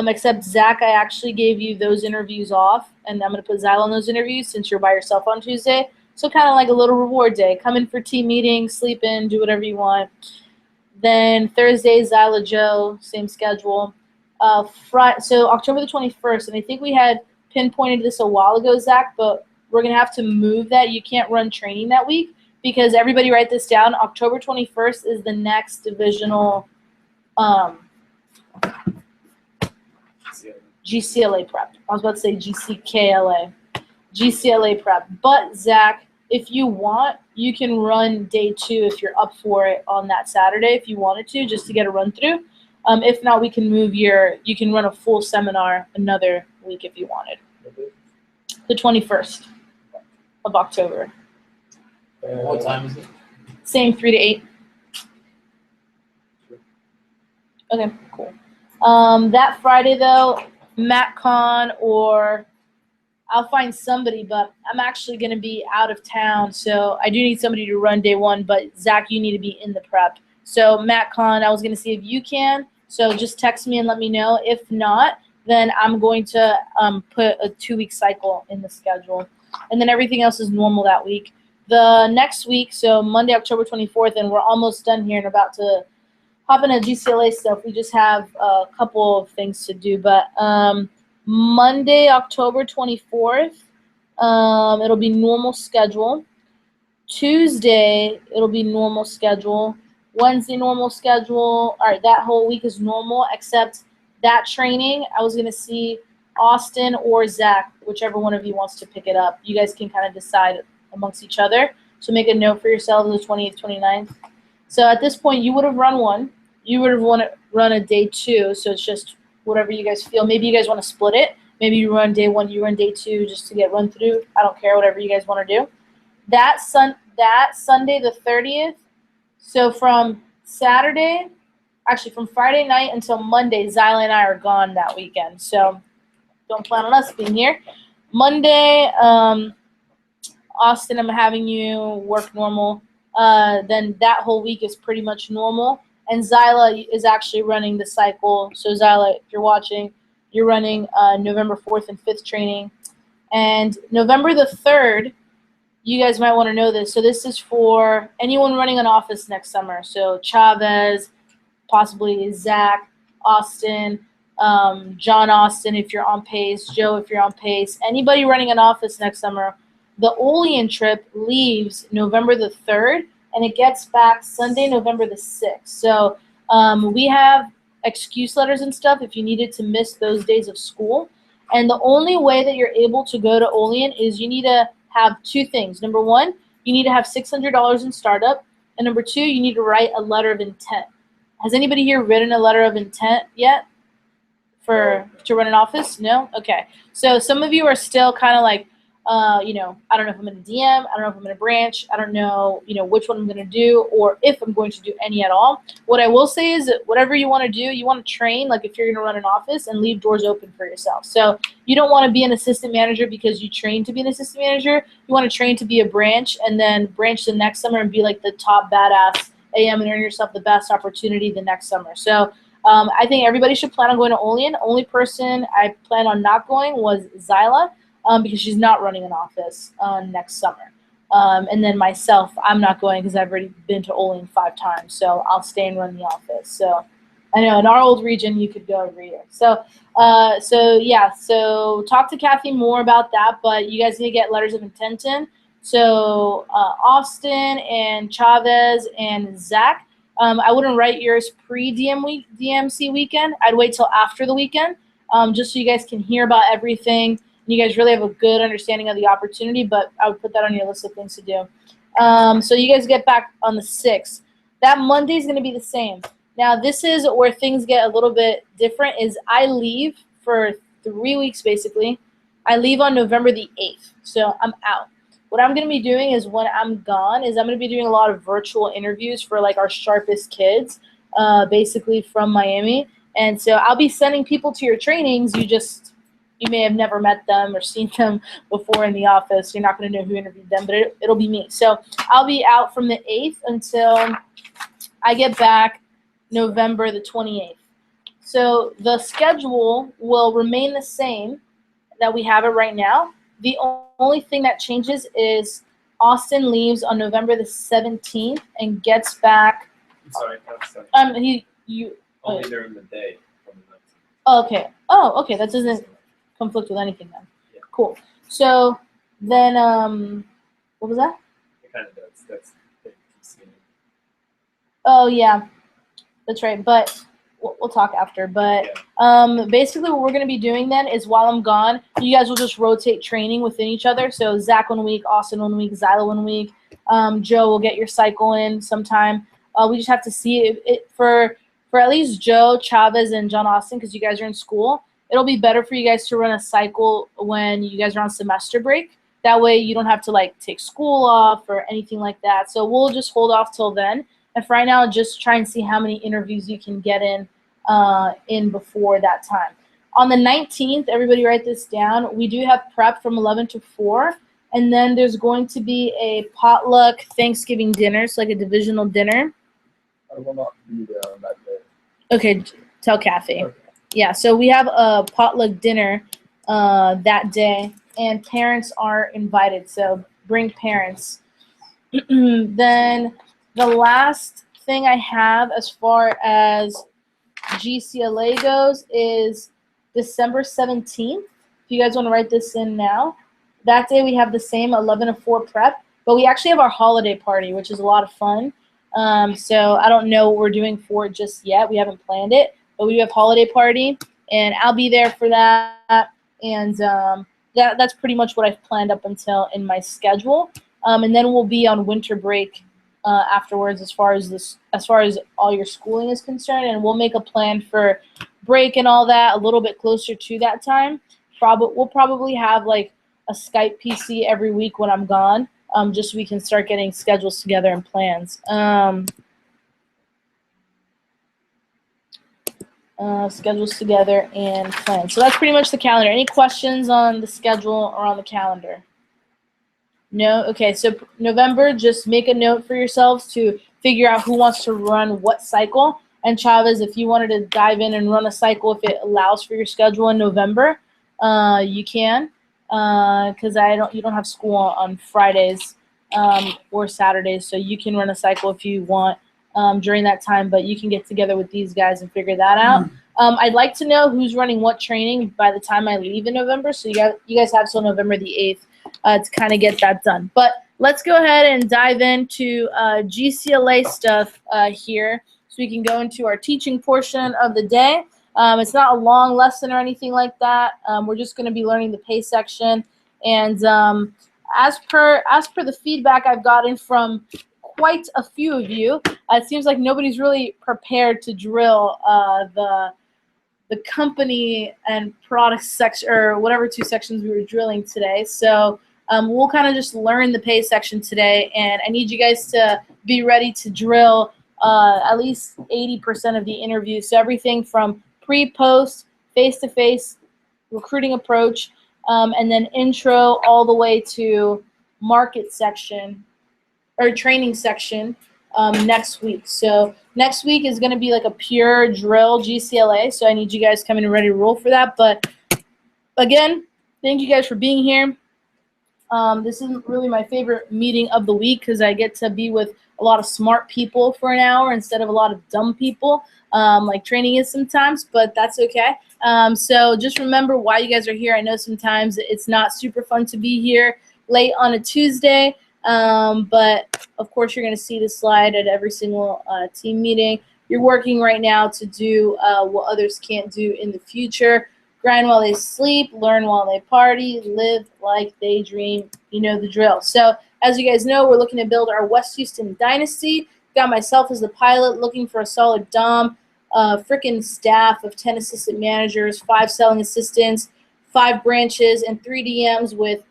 Except Zach, I actually gave you those interviews off. And I'm going to put Zyla on those interviews since you're by yourself on Tuesday. So kind of like a little reward day. Come in for team meeting, sleep in, do whatever you want. Then Thursday, Zyla, Joe, same schedule. So October the 21st, and I think we had pinpointed this a while ago, Zach, but we're going to have to move that. You can't run training that week because everybody write this down. October 21st is the next divisional GCLA prep. I was about to say GCKLA. GCLA prep. But, Zach, if you want, you can run day 2 if you're up for it on that Saturday if you wanted to, just to get a run through. If not, we can move you can run a full seminar another week if you wanted. The 21st of October. What time is it? Same 3 to 8. Okay, cool. That Friday, though, Matt Kahn or I'll find somebody, but I'm actually going to be out of town, so I do need somebody to run day 1, but Zach, you need to be in the prep. So Matt Kahn, I was going to see if you can, so just text me and let me know. If not, then I'm going to put a 2-week cycle in the schedule. And then everything else is normal that week. The next week, so Monday, October 24th, and we're almost done here and about to hop into GCLA stuff. We just have a couple of things to do. But Monday, October 24th, it'll be normal schedule. Tuesday, it'll be normal schedule. Wednesday, normal schedule. All right, that whole week is normal, except that training, I was going to see Austin or Zach, whichever one of you wants to pick it up. You guys can kind of decide amongst each other. So make a note for yourselves the 28th, 29th. So at this point, you would have run 1. You would have run a day 2, so it's just whatever you guys feel. Maybe you guys want to split it. Maybe you run day 1, you run day 2 just to get run through. I don't care, whatever you guys want to do. That Sunday, the 30th, so from Friday night until Monday, Zyla and I are gone that weekend. So don't plan on us being here. Monday, Austin, I'm having you work normal. Then that whole week is pretty much normal. And Zyla is actually running the cycle. So Zyla, if you're watching, you're running November 4th and 5th training. And November the 3rd, you guys might want to know this. So this is for anyone running an office next summer. So Chavez, possibly Zach, Austin, John Austin, if you're on pace, Joe, if you're on pace, anybody running an office next summer. The Olean trip leaves November the 3rd, and it gets back Sunday, November the 6th. So we have excuse letters and stuff if you needed to miss those days of school. And the only way that you're able to go to Olean is you need to have two things. Number one, you need to have $600 in startup. And number two, you need to write a letter of intent. Has anybody here written a letter of intent yet to run an office? No? Okay. So some of you are still kind of like, I don't know if I'm in a DM, I don't know if I'm in a branch, I don't know, which one I'm going to do or if I'm going to do any at all. What I will say is that whatever you want to do, you want to train, like if you're going to run an office and leave doors open for yourself. So you don't want to be an assistant manager because you trained to be an assistant manager. You want to train to be a branch and then branch the next summer and be like the top badass AM and earn yourself the best opportunity the next summer. So I think everybody should plan on going to Olean. Only person I plan on not going was Zyla. Because she's not running an office next summer. And then myself, I'm not going because I've already been to Olean 5 times. So I'll stay and run the office. So I know in our old region, you could go every year. So talk to Kathy more about that. But you guys need to get letters of intent in. So Austin and Chavez and Zach, I wouldn't write yours pre-DMC weekend. I'd wait till after the weekend just so you guys can hear about everything. You guys really have a good understanding of the opportunity, but I would put that on your list of things to do. So you guys get back on the 6th. That Monday is going to be the same. Now, this is where things get a little bit different is I leave for 3 weeks, basically. I leave on November the 8th, so I'm out. What I'm going to be doing is when I'm gone is I'm going to be doing a lot of virtual interviews for, like, our sharpest kids, basically from Miami. And so I'll be sending people to your trainings. You may have never met them or seen them before in the office. You're not going to know who interviewed them, but it'll be me. So I'll be out from the 8th until I get back November the 28th. So the schedule will remain the same that we have it right now. The only thing that changes is Austin leaves on November the 17th and gets back. Sorry, that's you. only during the day. From the 19th. Oh, okay. Oh, okay. That doesn't conflict with anything then. Yeah. Cool. So then, what was that? It kind of does. That's the GCLA. Oh yeah, that's right. But we'll talk after. But basically, what we're gonna be doing then is while I'm gone, you guys will just rotate training within each other. So Zach 1 week, Austin 1 week, Zyla 1 week. Joe will get your cycle in sometime. We just have to see it for at least Joe, Chavez, and John Austin because you guys are in school. It'll be better for you guys to run a cycle when you guys are on semester break. That way you don't have to like take school off or anything like that. So we'll just hold off till then. And for right now, just try and see how many interviews you can get in before that time. On the 19th, everybody write this down. We do have prep from 11 to 4. And then there's going to be a potluck Thanksgiving dinner, so like a divisional dinner. I will not be there on that day. Okay, tell Kathy. Okay. Yeah, so we have a potluck dinner that day, and parents are invited, so bring parents. Then the last thing I have as far as GCLA goes is December 17th. If you guys want to write this in now. That day we have the same 11 to 4 prep, but we actually have our holiday party, which is a lot of fun. So I don't know what we're doing for it just yet. We haven't planned it. But we have holiday party, and I'll be there for that. And that's pretty much what I've planned up until in my schedule. And then we'll be on winter break afterwards, as far as all your schooling is concerned. And we'll make a plan for break and all that a little bit closer to that time. We'll probably have like a Skype PC every week when I'm gone, just so we can start getting schedules together and plans. Schedules together and plans. So that's pretty much the calendar. Any questions on the schedule or on the calendar? No? Okay, so November, just make a note for yourselves to figure out who wants to run what cycle. And Chavez, if you wanted to dive in and run a cycle, if it allows for your schedule in November, you can. Because you don't have school on Fridays or Saturdays, so you can run a cycle if you want. During that time, but you can get together with these guys and figure that out. I'd like to know who's running what training by the time I leave in November. So you guys have till November the 8th to kind of get that done. But let's go ahead and dive into GCLA stuff here, so we can go into our teaching portion of the day. It's not a long lesson or anything like that. We're just going to be learning the pay section. And as per the feedback I've gotten from quite a few of you, it seems like nobody's really prepared to drill the company and product section, or whatever two sections we were drilling today. So we'll kind of just learn the pay section today, and I need you guys to be ready to drill at least 80% of the interview. So everything from pre-post, face-to-face, recruiting approach, and then intro all the way to market section or training section next week. So next week is going to be like a pure drill GCLA. So I need you guys coming and ready to roll for that. But again, thank you guys for being here. This isn't really my favorite meeting of the week because I get to be with a lot of smart people for an hour instead of a lot of dumb people, like training is sometimes, but that's okay. So just remember why you guys are here. I know sometimes it's not super fun to be here late on a Tuesday, but of course you're going to see the slide at every single team meeting. You're working right now to do what others can't do in the future. Grind while they sleep, learn while they party, live like they dream. You know the drill. So as you guys know, we're looking to build our West Houston dynasty. Got myself as the pilot, looking for a solid dom, freaking staff of 10 assistant managers, 5 selling assistants, 5 branches, and 3 DMs with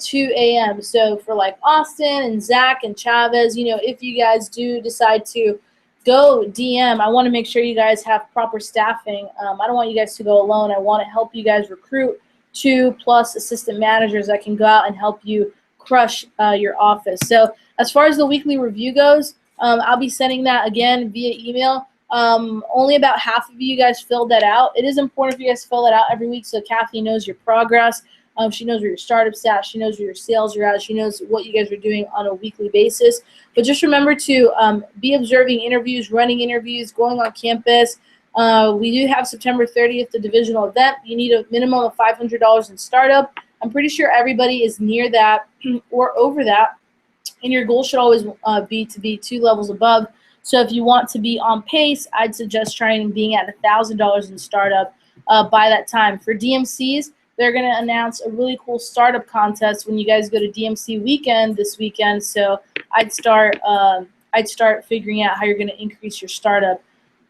2 AMs. So for like Austin and Zach and Chavez, you know, if you guys do decide to go DM, I want to make sure you guys have proper staffing. I don't want you guys to go alone. I want to help you guys recruit 2+ assistant managers that can go out and help you crush your office. So as far as the weekly review goes, I'll be sending that again via email. Only about half of you guys filled that out. It is important if you guys fill that out every week so Kathy knows your progress. She knows where your startup's at. She knows where your sales are at. She knows what you guys are doing on a weekly basis. But just remember to be observing interviews, running interviews, going on campus. We do have September 30th, the divisional event. You need a minimum of $500 in startup. I'm pretty sure everybody is near that or over that. And your goal should always be to be 2 levels above. So if you want to be on pace, I'd suggest trying being at $1,000 in startup by that time. For DMCs, they're going to announce a really cool startup contest when you guys go to DMC weekend this weekend. So I'd start figuring out how you're going to increase your startup.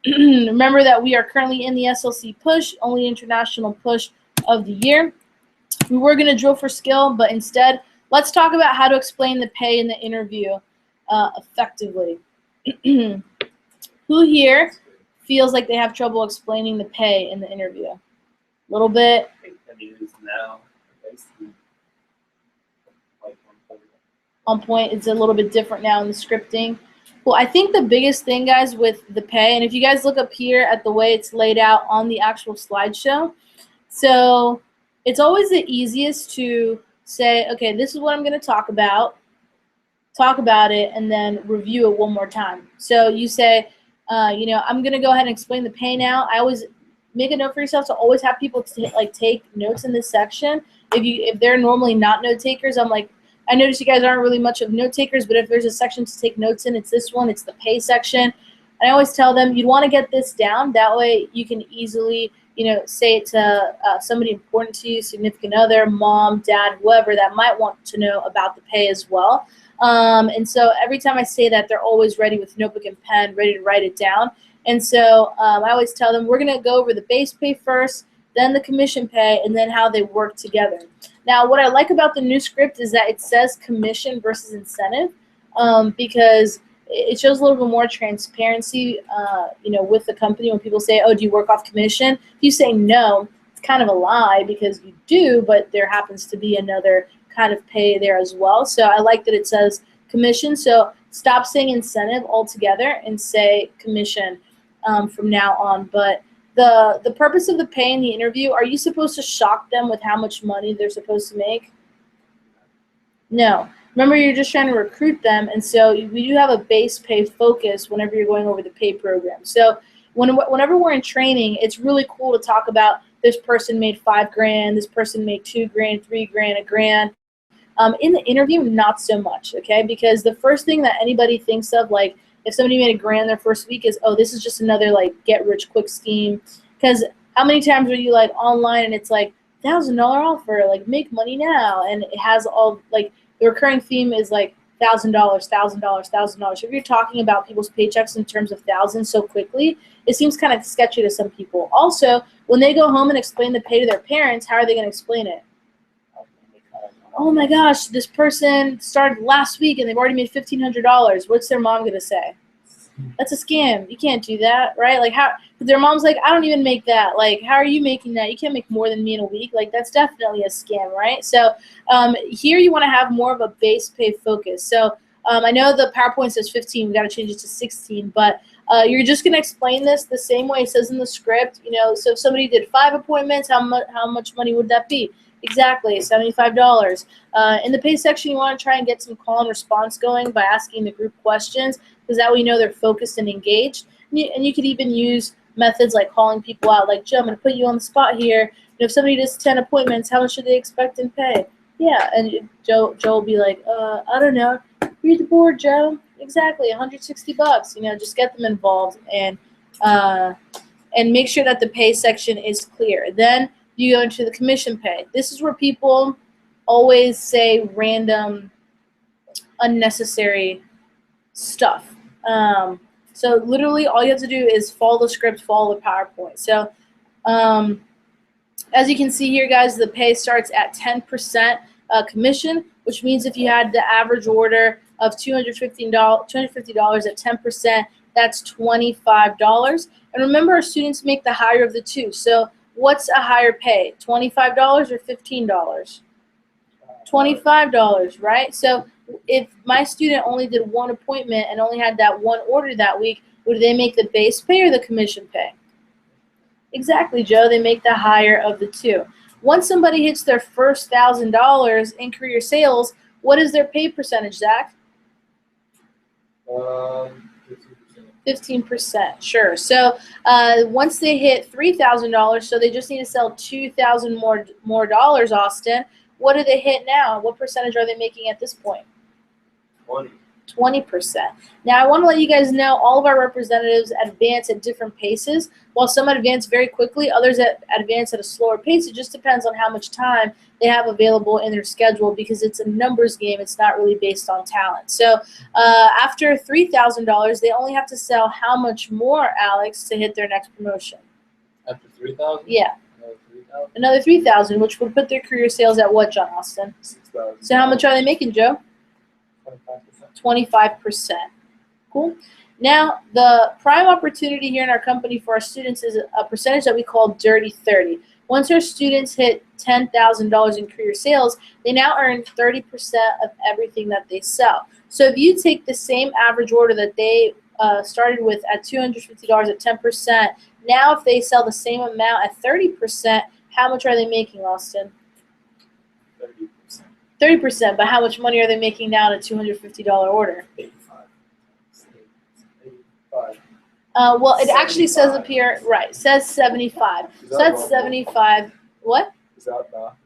Remember that we are currently in the SLC push, only international push of the year. We were going to drill for skill, but instead, let's talk about how to explain the pay in the interview effectively. Who here feels like they have trouble explaining the pay in the interview? A little bit. Now, on point. It's a little bit different now in the scripting. Well, I think the biggest thing, guys, with the pay, and if you guys look up here at the way it's laid out on the actual slideshow, so it's always the easiest to say, okay, this is what I'm going to talk about it, and then review it one more time. So you say, you know, I'm going to go ahead and explain the pay now. I always make a note for yourself to always have people take notes in this section. If they're normally not note takers, I'm like, I notice you guys aren't really much of note takers, but if there's a section to take notes in, it's this one. It's the pay section. And I always tell them you'd want to get this down. That way you can easily, you know, say it to somebody important to you, significant other, mom, dad, whoever that might want to know about the pay as well. And so every time I say that, they're always ready with notebook and pen, ready to write it down. And so I always tell them we're going to go over the base pay first, then the commission pay, and then how they work together. Now, what I like about the new script is that it says commission versus incentive, because it shows a little bit more transparency, you know, with the company. When people say, oh, do you work off commission? If you say no, it's kind of a lie because you do, but there happens to be another kind of pay there as well. So I like that it says commission. So stop saying incentive altogether and say commission from now on. But the purpose of the pay in the interview, are you supposed to shock them with how much money they're supposed to make? No. Remember, you're just trying to recruit them, and so we do have a base pay focus whenever you're going over the pay program. So whenever we're in training, it's really cool to talk about this person made $5,000, this person made $2,000, $3,000, $1,000. In the interview, not so much, okay? Because the first thing that anybody thinks of, like if somebody made $1,000 their first week, is, oh, this is just another like get rich quick scheme. Because how many times are you like online and it's like $1,000 offer, like make money now, and it has all like the recurring theme is like $1,000, $1,000, $1,000. If you're talking about people's paychecks in terms of thousands so quickly, it seems kind of sketchy to some people. Also, when they go home and explain the pay to their parents, how are they going to explain it? Oh my gosh, this person started last week and they've already made $1,500. What's their mom going to say? That's a scam. You can't do that, right? Like how their mom's like, I don't even make that. Like, how are you making that? You can't make more than me in a week. Like, that's definitely a scam, right? So here you want to have more of a base pay focus. So I know the PowerPoint says 15. We got to change it to 16. But you're just going to explain this the same way it says in the script. You know, so if somebody did 5 appointments, how much money would that be? Exactly, $75. In the pay section, you want to try and get some call and response going by asking the group questions, because that way you know they're focused and engaged. And you could even use methods like calling people out, like, Joe, I'm going to put you on the spot here. And if somebody does 10 appointments, how much should they expect in pay? Yeah, and Joe will be like, I don't know. Read the board, Joe. Exactly, $160. You know, just get them involved and make sure that the pay section is clear. Then you go into the commission pay. This is where people always say random, unnecessary stuff. So literally all you have to do is follow the script, follow the PowerPoint. So as you can see here, guys, the pay starts at 10% commission, which means if you had the average order of $250 at 10%, that's $25. And remember, our students make the higher of the two. So what's a higher pay, $25 or $15? $25, right? So if my student only did 1 appointment and only had that 1 order that week, would they make the base pay or the commission pay? Exactly, Joe. They make the higher of the two. Once somebody hits their first $1,000 in career sales, what is their pay percentage, Zach? 15%, sure. So once they hit $3,000, so they just need to sell $2,000 more dollars, Austin. What do they hit now? What percentage are they making at this point? 20%. Now, I want to let you guys know all of our representatives advance at different paces. While some advance very quickly, others advance at a slower pace. It just depends on how much time they have available in their schedule, because it's a numbers game. It's not really based on talent. So after $3,000, they only have to sell how much more, Alex, to hit their next promotion? After 3,000? Yeah. Another 3,000? Another $3,000, which would put their career sales at what, John Austin? 6,000. So how much are they making, Joe? 25%. Cool. Now, the prime opportunity here in our company for our students is a percentage that we call Dirty 30. Once our students hit $10,000 in career sales, they now earn 30% of everything that they sell. So if you take the same average order that they started with at $250 at 10%, now if they sell the same amount at 30%, how much are they making, Austin? 30%. 30%, but how much money are they making now at a $250 order? 85. Well, it actually says up here, right, says 75. Is So that that's wrong? 75. What? Is that math?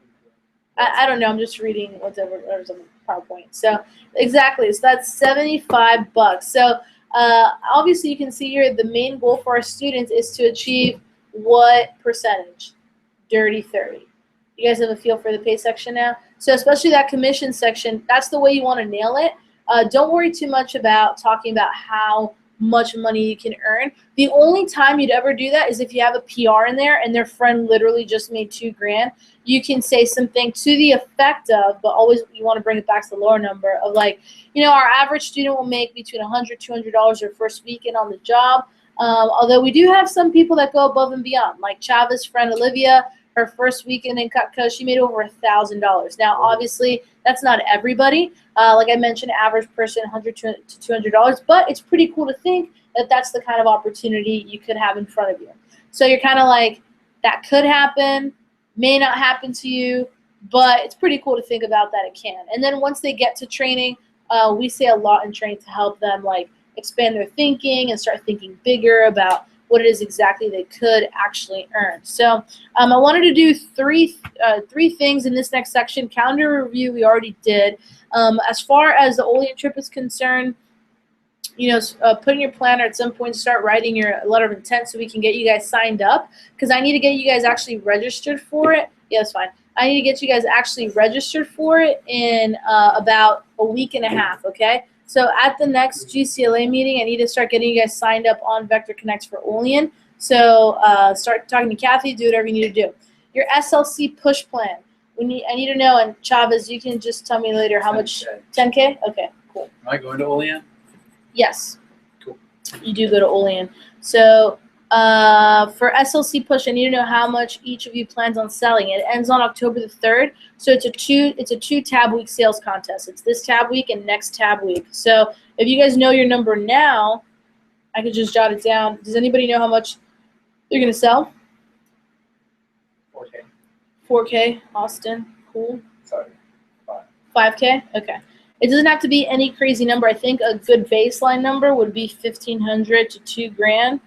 I don't know. I'm just reading whatever's on the PowerPoint. So exactly. So that's $75. So obviously you can see here the main goal for our students is to achieve what percentage? Dirty 30. You guys have a feel for the pay section now? So especially that commission section, that's the way you want to nail it. Don't worry too much about talking about how much money you can earn. The only time you'd ever do that is if you have a PR in there and their friend literally just made $2,000. You can say something to the effect of, but always you want to bring it back to the lower number of, like, you know, our average student will make between $100, $200 their first weekend on the job. Although we do have some people that go above and beyond, like Chavez's friend Olivia. Her first weekend in Cutco, she made over $1,000. Now, obviously, that's not everybody. Like I mentioned, average person, $100 to $200. But it's pretty cool to think that that's the kind of opportunity you could have in front of you. So you're kind of like, that could happen, may not happen to you, but it's pretty cool to think about that it can. And then once they get to training, we say a lot in training to help them, like, expand their thinking and start thinking bigger about what it is exactly they could actually earn. So I wanted to do three things in this next section. Calendar review we already did. As far as the Olean trip is concerned, put in your planner at some point, start writing your letter of intent so we can get you guys signed up, because I need to get you guys actually registered for it. Yeah, that's fine. I need to get you guys actually registered for it in about a week and a half, okay? So at the next GCLA meeting, I need to start getting you guys signed up on Vector Connects for Olean. So start talking to Kathy, do whatever you need to do. Your SLC push plan. I need to know, and Chavez, you can just tell me later how much. 10K? Okay, cool. Am I going to Olean? Yes. Cool. You do go to Olean. So for SLC push, I need to know how much each of you plans on selling. It ends on October the 3rd. So it's a two tab week sales contest. It's this tab week and next tab week. So if you guys know your number now, I could just jot it down. Does anybody know how much they're gonna sell? 4K. 4K, Austin. Cool. Sorry. 5K? Okay. It doesn't have to be any crazy number. I think a good baseline number would be 1,500 to $2,000.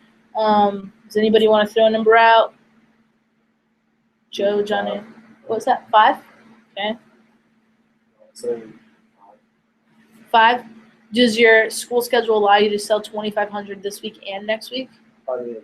Does anybody want to throw a number out? Joe, Johnny. What's that? 5? Okay. So 5. Does your school schedule allow you to sell 2,500 this week and next week? I'm gonna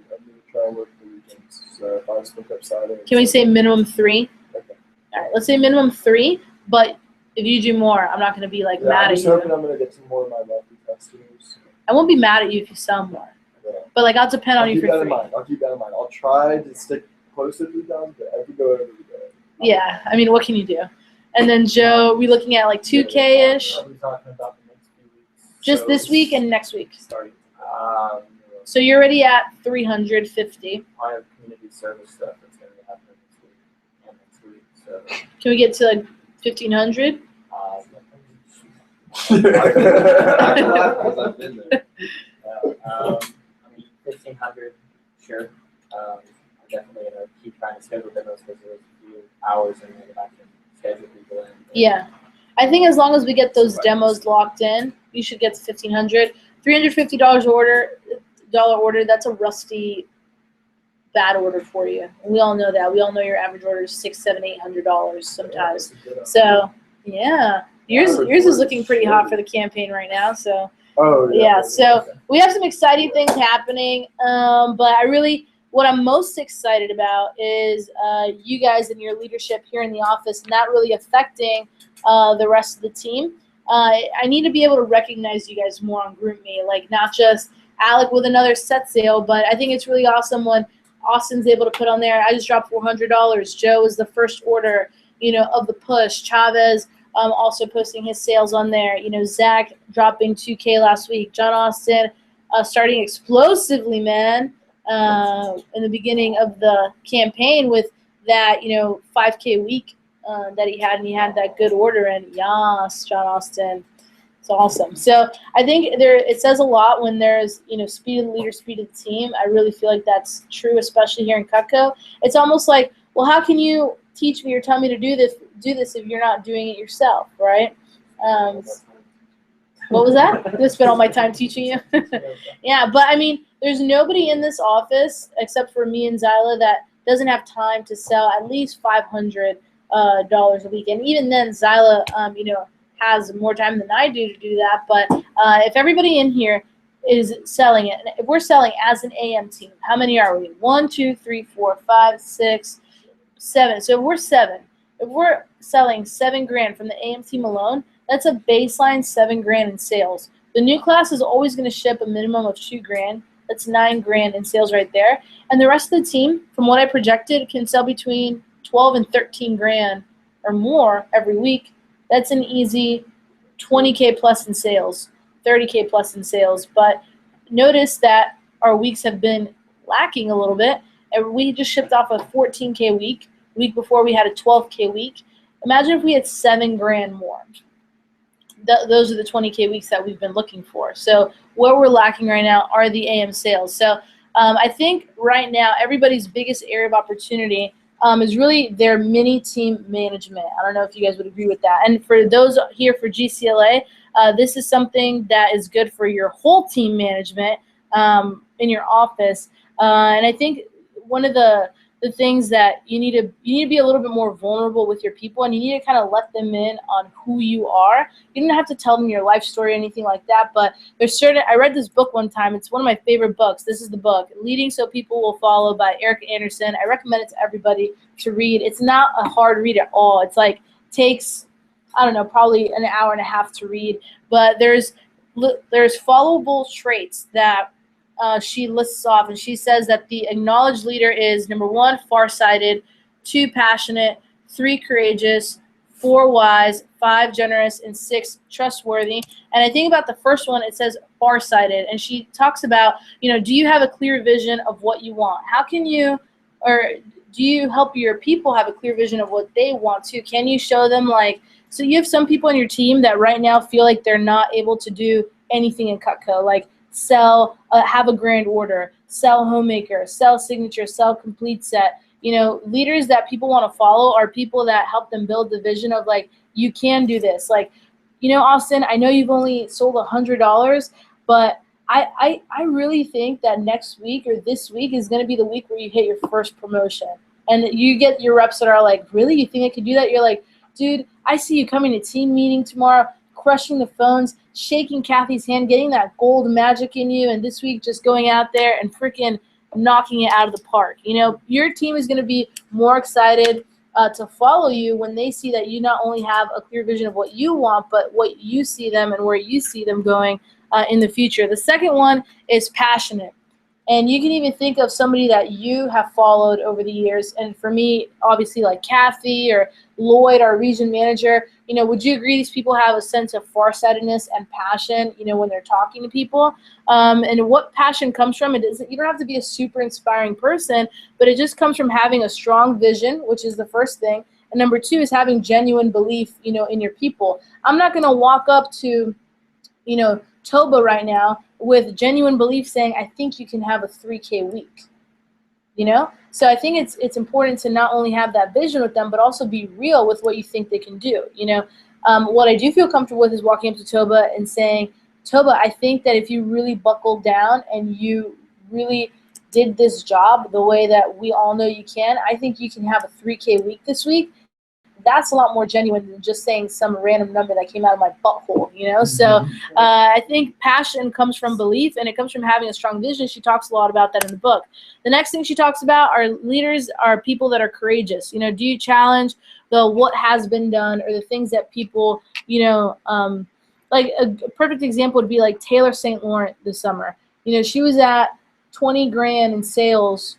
try and work the weekends. So if I split up Saturday. Can we say minimum 3? Okay. All right, let's say minimum 3, but if you do more, I'm not going to be like mad I'm at just you. hoping I'm gonna get some more of my lucky customers. I won't be mad at you if you sell more. Yeah. But like I'll depend on I'll you keep for that in 3. mind. I'll keep that in mind. I'll try to stick close to 3,000, but if we go over, we go over. Yeah, I mean, what can you do? And then Joe, we looking at like 2K-ish, Are we talking about the next few weeks? just So this week and next week. starting. So you're already at 350. I have community service stuff that's going to happen this week and next week. So. Can we get to like 1,500? Because I've been there. I mean, 1,500, sure. I'm definitely going to keep trying to schedule demos because there's a few hours in there that I can schedule people in. Yeah. I think as long as we get those demos locked in, you should get to 1,500. $350 order, that's a rusty bad order for you. We all know that. We all know your average order is $600, $700, $800 sometimes. So yeah, yours is looking pretty hot for the campaign right now. So Oh yeah. So we have some exciting things happening. But what I'm most excited about is you guys and your leadership here in the office, not really affecting the rest of the team. I need to be able to recognize you guys more on GroupMe, like not just Alec with another set sale, but I think it's really awesome when Austin's able to put on there, I just dropped $400. Joe is the first order, of the push. Chavez also posting his sales on there. Zach dropping 2K last week. John Austin starting explosively, man, in the beginning of the campaign with that, 5K week that he had, and he had that good order. And yes, John Austin. It's awesome. So I think it says a lot when there's, speed of the leader, speed of the team. I really feel like that's true, especially here in Cutco. It's almost like, well, how can you teach me or tell me to do this if you're not doing it yourself, right? What was that? I spent all my time teaching you. Yeah, but I mean, there's nobody in this office except for me and Zyla that doesn't have time to sell at least $500 a week. And even then, Zyla, has more time than I do to do that. But if everybody in here is selling it, if we're selling as an AM team, how many are we? 1, 2, 3, 4, 5, 6, 7. So if we're selling $7,000 from the AM team alone, that's a baseline $7,000 in sales. The new class is always going to ship a minimum of $2,000. That's $9,000 in sales right there. And the rest of the team, from what I projected, can sell between $12,000 and $13,000 or more every week. That's an easy 20K plus in sales, 30K plus in sales. But notice that our weeks have been lacking a little bit. And we just shipped off a 14K week. Week before we had a 12K week. Imagine if we had $7,000 more. Those are the 20K weeks that we've been looking for. So what we're lacking right now are the AM sales. So I think right now everybody's biggest area of opportunity is really their mini team management. I don't know if you guys would agree with that. And for those here for GCLA, this is something that is good for your whole team management in your office. And I think one of the things that you need to be a little bit more vulnerable with your people, and you need to kind of let them in on who you are. You don't have to tell them your life story or anything like that, but there's certain, I read this book one time. It's one of my favorite books. This is the book, Leading So People Will Follow by Eric Anderson. I recommend it to everybody to read. It's not a hard read at all. It's like, takes, I don't know, probably an hour and a half to read, but there's followable traits that she lists off, and she says that the acknowledged leader is, number 1, farsighted, 2, passionate, 3, courageous, 4, wise, 5, generous, and 6, trustworthy. And I think about the first one, it says farsighted, and she talks about, do you have a clear vision of what you want? How can you, or do you help your people have a clear vision of what they want to? Can you show them, so you have some people on your team that right now feel like they're not able to do anything in Cutco, like sell, have a grand order, sell homemaker, sell signature, sell complete set. Leaders that people want to follow are people that help them build the vision of, you can do this. Austin, I know you've only sold $100, but I really think that next week or this week is going to be the week where you hit your first promotion. And you get your reps that are like, really? You think I could do that? You're like, dude, I see you coming to team meeting tomorrow, crushing the phones, shaking Kathy's hand, getting that gold magic in you, and this week just going out there and freaking knocking it out of the park. Your team is going to be more excited to follow you when they see that you not only have a clear vision of what you want, but what you see them and where you see them going in the future. The second one is passionate. And you can even think of somebody that you have followed over the years. And for me, obviously, like Kathy or Lloyd, our region manager, would you agree these people have a sense of farsightedness and passion, when they're talking to people? And what passion comes from, you don't have to be a super inspiring person, but it just comes from having a strong vision, which is the first thing. And number 2 is having genuine belief, in your people. I'm not going to walk up to, Toba right now with genuine belief saying, I think you can have a 3K week, So I think it's important to not only have that vision with them, but also be real with what you think they can do, What I do feel comfortable with is walking up to Toba and saying, Toba, I think that if you really buckled down and you really did this job the way that we all know you can, I think you can have a 3K week this week. That's a lot more genuine than just saying some random number that came out of my butthole, So I think passion comes from belief, and it comes from having a strong vision. She talks a lot about that in the book. The next thing she talks about are leaders are people that are courageous. Do you challenge the what has been done or the things that people, like a perfect example would be like Taylor St. Laurent this summer. She was at 20 grand in sales,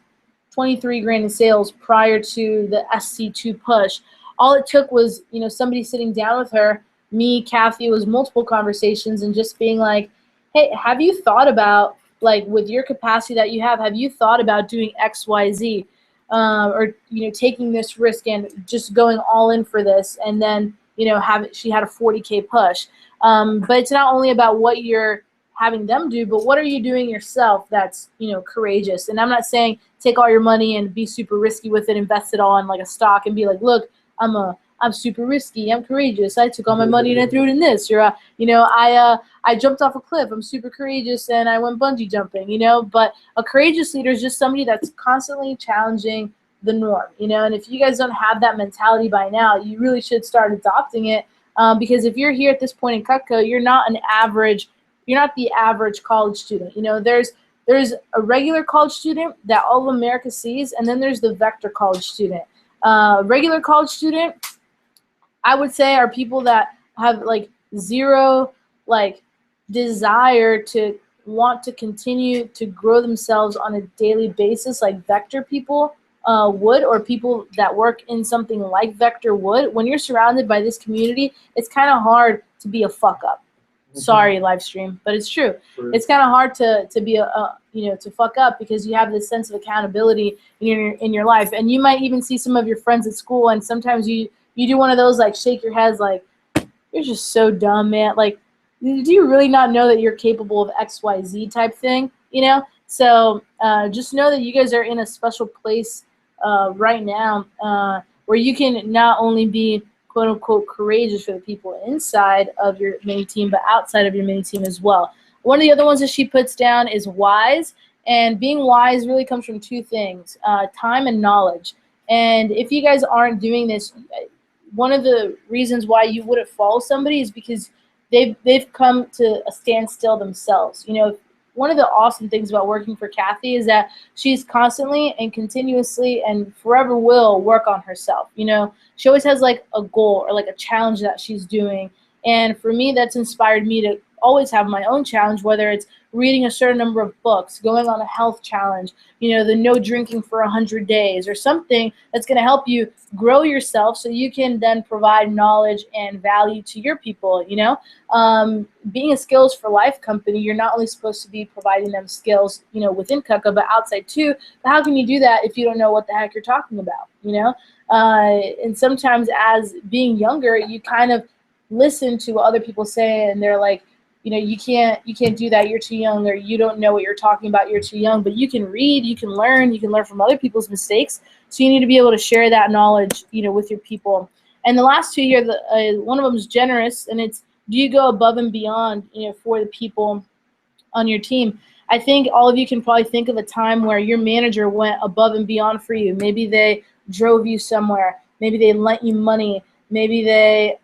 23 grand in sales prior to the SC2 push. All it took was, somebody sitting down with her, me, Kathy, it was multiple conversations, and just being like, hey, have you thought about, with your capacity that you have you thought about doing X, Y, Z? Or, taking this risk and just going all in for this, and then, she had a 40K push. But it's not only about what you're having them do, but what are you doing yourself that's, courageous? And I'm not saying take all your money and be super risky with it, invest it all in a stock and be like, look, I'm super risky, I'm courageous, I took all my money and I threw it in this, or I jumped off a cliff, I'm super courageous and I went bungee jumping, But a courageous leader is just somebody that's constantly challenging the norm, And if you guys don't have that mentality by now, you really should start adopting it, because if you're here at this point in Cutco, you're not the average college student. There's a regular college student that all of America sees, and then there's the vector college student. Regular college student, I would say, are people that have zero desire to want to continue to grow themselves on a daily basis like vector people would, or people that work in something like vector would. When you're surrounded by this community, it's kind of hard to be a fuck up. Sorry, live stream, but it's true. It's kind of hard to be to fuck up, because you have this sense of accountability in your life, and you might even see some of your friends at school, and sometimes you do one of those shake your heads you're just so dumb, man. Do you really not know that you're capable of XYZ type thing? So just know that you guys are in a special place right now where you can not only be quote unquote courageous for the people inside of your mini team, but outside of your mini team as well. One of the other ones that she puts down is wise. And being wise really comes from two things, time and knowledge. And if you guys aren't doing this, one of the reasons why you wouldn't follow somebody is because they've come to a standstill themselves. You know, one of the awesome things about working for Kathy is that she's constantly and continuously and forever will work on herself. You know, she always has like a goal or like a challenge that she's doing. And for me, that's inspired me to always have my own challenge, whether it's reading a certain number of books, going on a health challenge, you know, the no drinking for 100 days, or something that's going to help you grow yourself so you can then provide knowledge and value to your people. You know, being a Skills for Life company, you're not only supposed to be providing them skills, you know, within KUCA, but outside too. But how can you do that if you don't know what the heck you're talking about, you know? And sometimes as being younger, you kind of listen to what other people say, and they're like, you know, you can't do that, you're too young, or you don't know what you're talking about, you're too young. But you can read, you can learn from other people's mistakes. So you need to be able to share that knowledge, you know, with your people. And the last two here, one of them is generous, and it's, do you go above and beyond, you know, for the people on your team? I think all of you can probably think of a time where your manager went above and beyond for you. Maybe they drove you somewhere, maybe they lent you money, maybe they,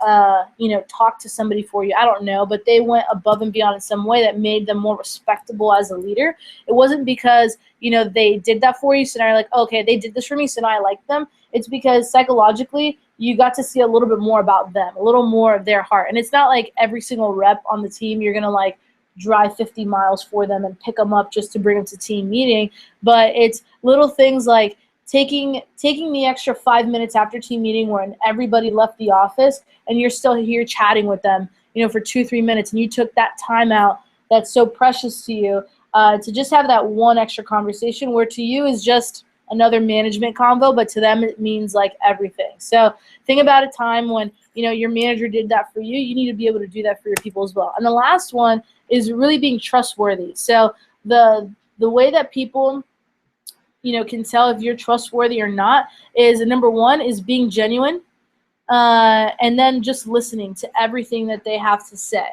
you know, talked to somebody for you. I don't know, but they went above and beyond in some way that made them more respectable as a leader. It wasn't because, you know, they did that for you, so now you're like, okay, they did this for me, so now I like them. It's because psychologically you got to see a little bit more about them, a little more of their heart. And it's not like every single rep on the team you're going to like drive 50 miles for them and pick them up just to bring them to team meeting, but it's little things like taking the extra 5 minutes after team meeting when everybody left the office and you're still here chatting with them, you know, for 2-3 minutes, and you took that time out that's so precious to you, to just have that one extra conversation where to you is just another management convo, but to them it means like everything. So think about a time when, you know, your manager did that for you. You need to be able to do that for your people as well. And the last one is really being trustworthy. So the way that people, you know, can tell if you're trustworthy or not is, number one is being genuine, and then just listening to everything that they have to say.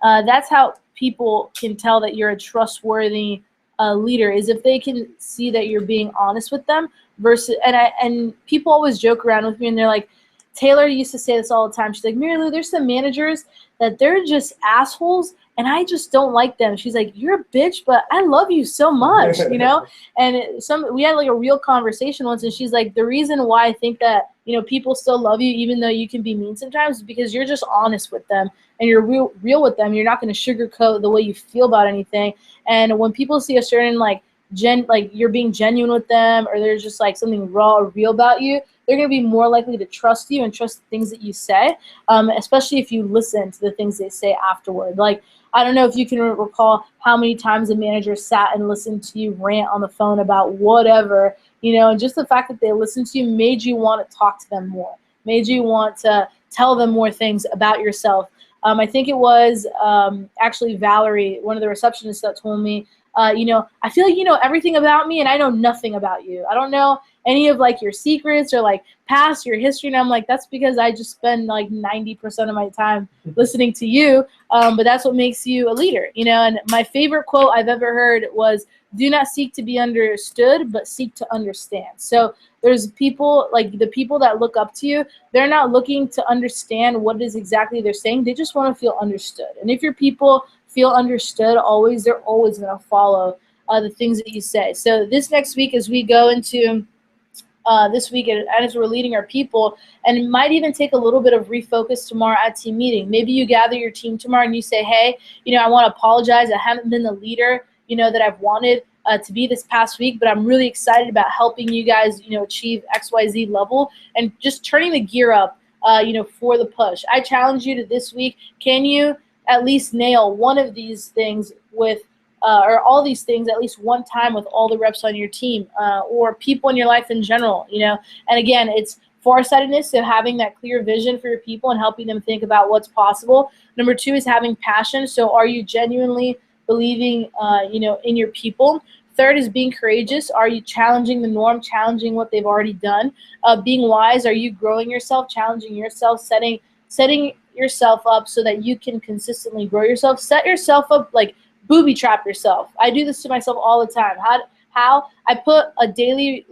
That's how people can tell that you're a trustworthy leader, is if they can see that you're being honest with them. Versus, and people always joke around with me, and they're like, Taylor used to say this all the time. She's like, Mary Lou, there's some managers that they're just assholes, and I just don't like them. She's like, you're a bitch, but I love you so much, you know? And we had like a real conversation once, and she's like, the reason why I think that, you know, people still love you even though you can be mean sometimes is because you're just honest with them and you're real with them. You're not going to sugarcoat the way you feel about anything. And when people see a certain like you're being genuine with them, or there's just like something raw or real about you, they're going to be more likely to trust you and trust the things that you say, especially if you listen to the things they say afterward. Like, I don't know if you can recall how many times a manager sat and listened to you rant on the phone about whatever, you know, and just the fact that they listened to you made you want to talk to them more, made you want to tell them more things about yourself. I think it was actually Valerie, one of the receptionists, that told me, you know, I feel like you know everything about me and I know nothing about you. I don't know any of like your secrets or like past your history. And I'm like, that's because I just spend like 90% of my time listening to you. But that's what makes you a leader, you know. And my favorite quote I've ever heard was, do not seek to be understood, but seek to understand. So there's people, like the people that look up to you, they're not looking to understand what it is exactly they're saying. They just want to feel understood. And if your people feel understood always, they're always going to follow the things that you say. So this next week, as we go into this week, and as we're leading our people, and it might even take a little bit of refocus tomorrow at team meeting. Maybe you gather your team tomorrow and you say, hey, you know, I want to apologize. I haven't been the leader, you know, that I've wanted to be this past week, but I'm really excited about helping you guys, you know, achieve XYZ level and just turning the gear up, you know, for the push. I challenge you to this week, can you at least nail one of these things with, or all these things at least one time with all the reps on your team, or people in your life in general, you know? And again, it's farsightedness, so having that clear vision for your people and helping them think about what's possible. Number two is having passion. So are you genuinely believing, you know, in your people? Third is being courageous. Are you challenging the norm, challenging what they've already done? Being wise. Are you growing yourself, challenging yourself, setting yourself up so that you can consistently grow yourself? Set yourself up like booby trap yourself. I do this to myself all the time. How I put a daily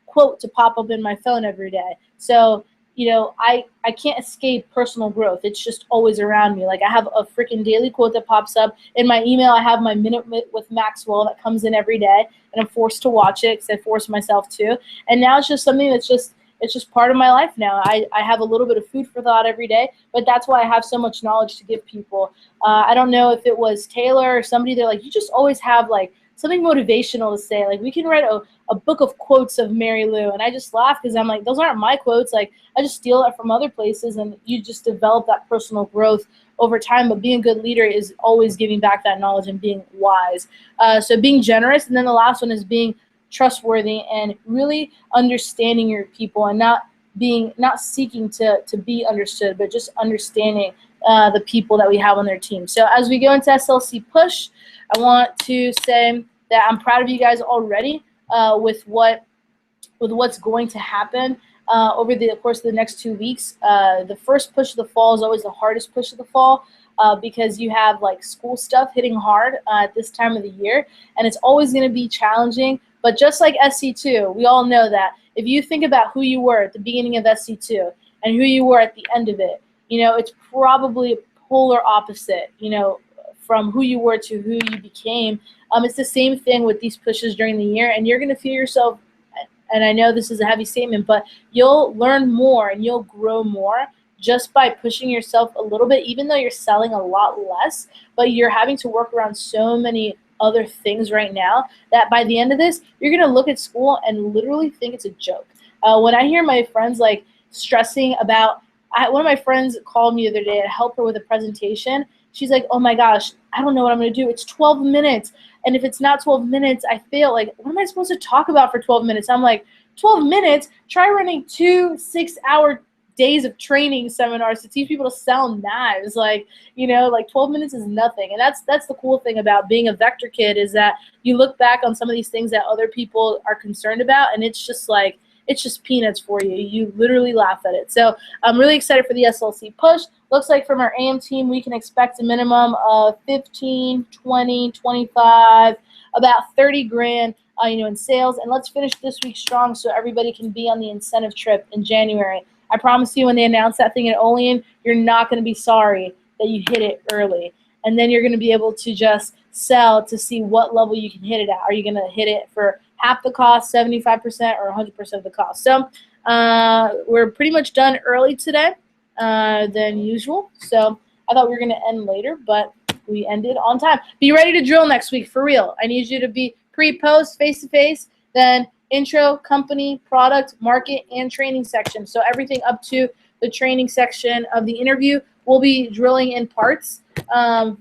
quote to pop up in my phone every day. So, I can't escape personal growth. It's just always around me. Like I have a freaking daily quote that pops up in my email. I have my Minute with Maxwell that comes in every day, and I'm forced to watch it because I force myself to. And now it's just something it's just part of my life now. I have a little bit of food for thought every day, but that's why I have so much knowledge to give people. I don't know if it was Taylor or somebody, they're like, you just always have something motivational to say. Like we can write a book of quotes of Mary Lou, and I just laugh because I'm like, those aren't my quotes. Like I just steal it from other places, and you just develop that personal growth over time. But being a good leader is always giving back that knowledge and being wise. So being generous, and then the last one is being trustworthy and really understanding your people and not seeking to be understood, but just understanding the people that we have on their team. So as we go into SLC Push, I want to say that I'm proud of you guys already with what's going to happen over the course of the next 2 weeks. The first push of the fall is always the hardest push of the fall because you have school stuff hitting hard at this time of the year, and it's always going to be challenging. But just like SC2, we all know that if you think about who you were at the beginning of SC2 and who you were at the end of it, it's probably polar opposite, from who you were to who you became. It's the same thing with these pushes during the year, and you're going to feel yourself, and I know this is a heavy statement, but you'll learn more and you'll grow more just by pushing yourself a little bit, even though you're selling a lot less, but you're having to work around so many other things right now that by the end of this, you're going to look at school and literally think it's a joke. When I hear my friends stressing about, one of my friends called me the other day to help her with a presentation. She's like, oh my gosh, I don't know what I'm going to do. It's 12 minutes. And if it's not 12 minutes, I fail. What am I supposed to talk about for 12 minutes? I'm like, 12 minutes? Try running 2 6-hour days of training seminars to teach people to sell knives. 12 minutes is nothing. And that's the cool thing about being a Vector kid is that you look back on some of these things that other people are concerned about, and it's just peanuts for you. You literally laugh at it. So I'm really excited for the SLC Push. Looks like from our AM team, we can expect a minimum of 15, 20, 25, about 30 grand, in sales. And let's finish this week strong so everybody can be on the incentive trip in January. I promise you, when they announce that thing at Olean, you're not going to be sorry that you hit it early. And then you're going to be able to just sell to see what level you can hit it at. Are you going to hit it for half the cost, 75%, or 100% of the cost? So we're pretty much done early today than usual. So I thought we were going to end later, but we ended on time. Be ready to drill next week, for real. I need you to be pre-post, face-to-face, then intro, company, product, market, and training section. So everything up to the training section of the interview, we'll be drilling in parts.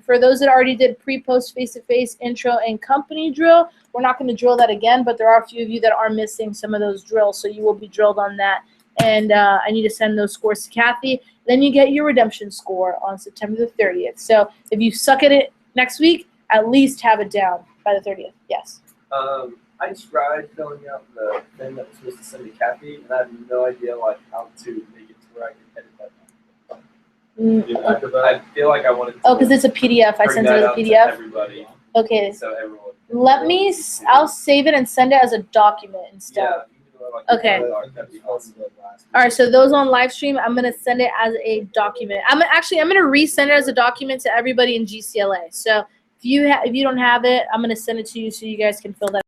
For those that already did pre-post, face-to-face, intro, and company drill, we're not going to drill that again, but there are a few of you that are missing some of those drills, so you will be drilled on that. And I need to send those scores to Kathy. Then you get your redemption score on September the 30th. So if you suck at it next week, at least have it down by the 30th. Yes. I tried filling out the thing that was supposed to send to Kathy, and I have no idea how to make it to where I can edit that. I feel like I wanted to. Oh, because it's a PDF. I sent it as a PDF. Everybody. Okay. So everyone. I'll save it and send it as a document instead. Yeah. Okay. That'd be awesome. All right, so those on live stream, I'm gonna send it as a document. I'm gonna resend it as a document to everybody in GCLA. So if you don't have it, I'm gonna send it to you so you guys can fill that.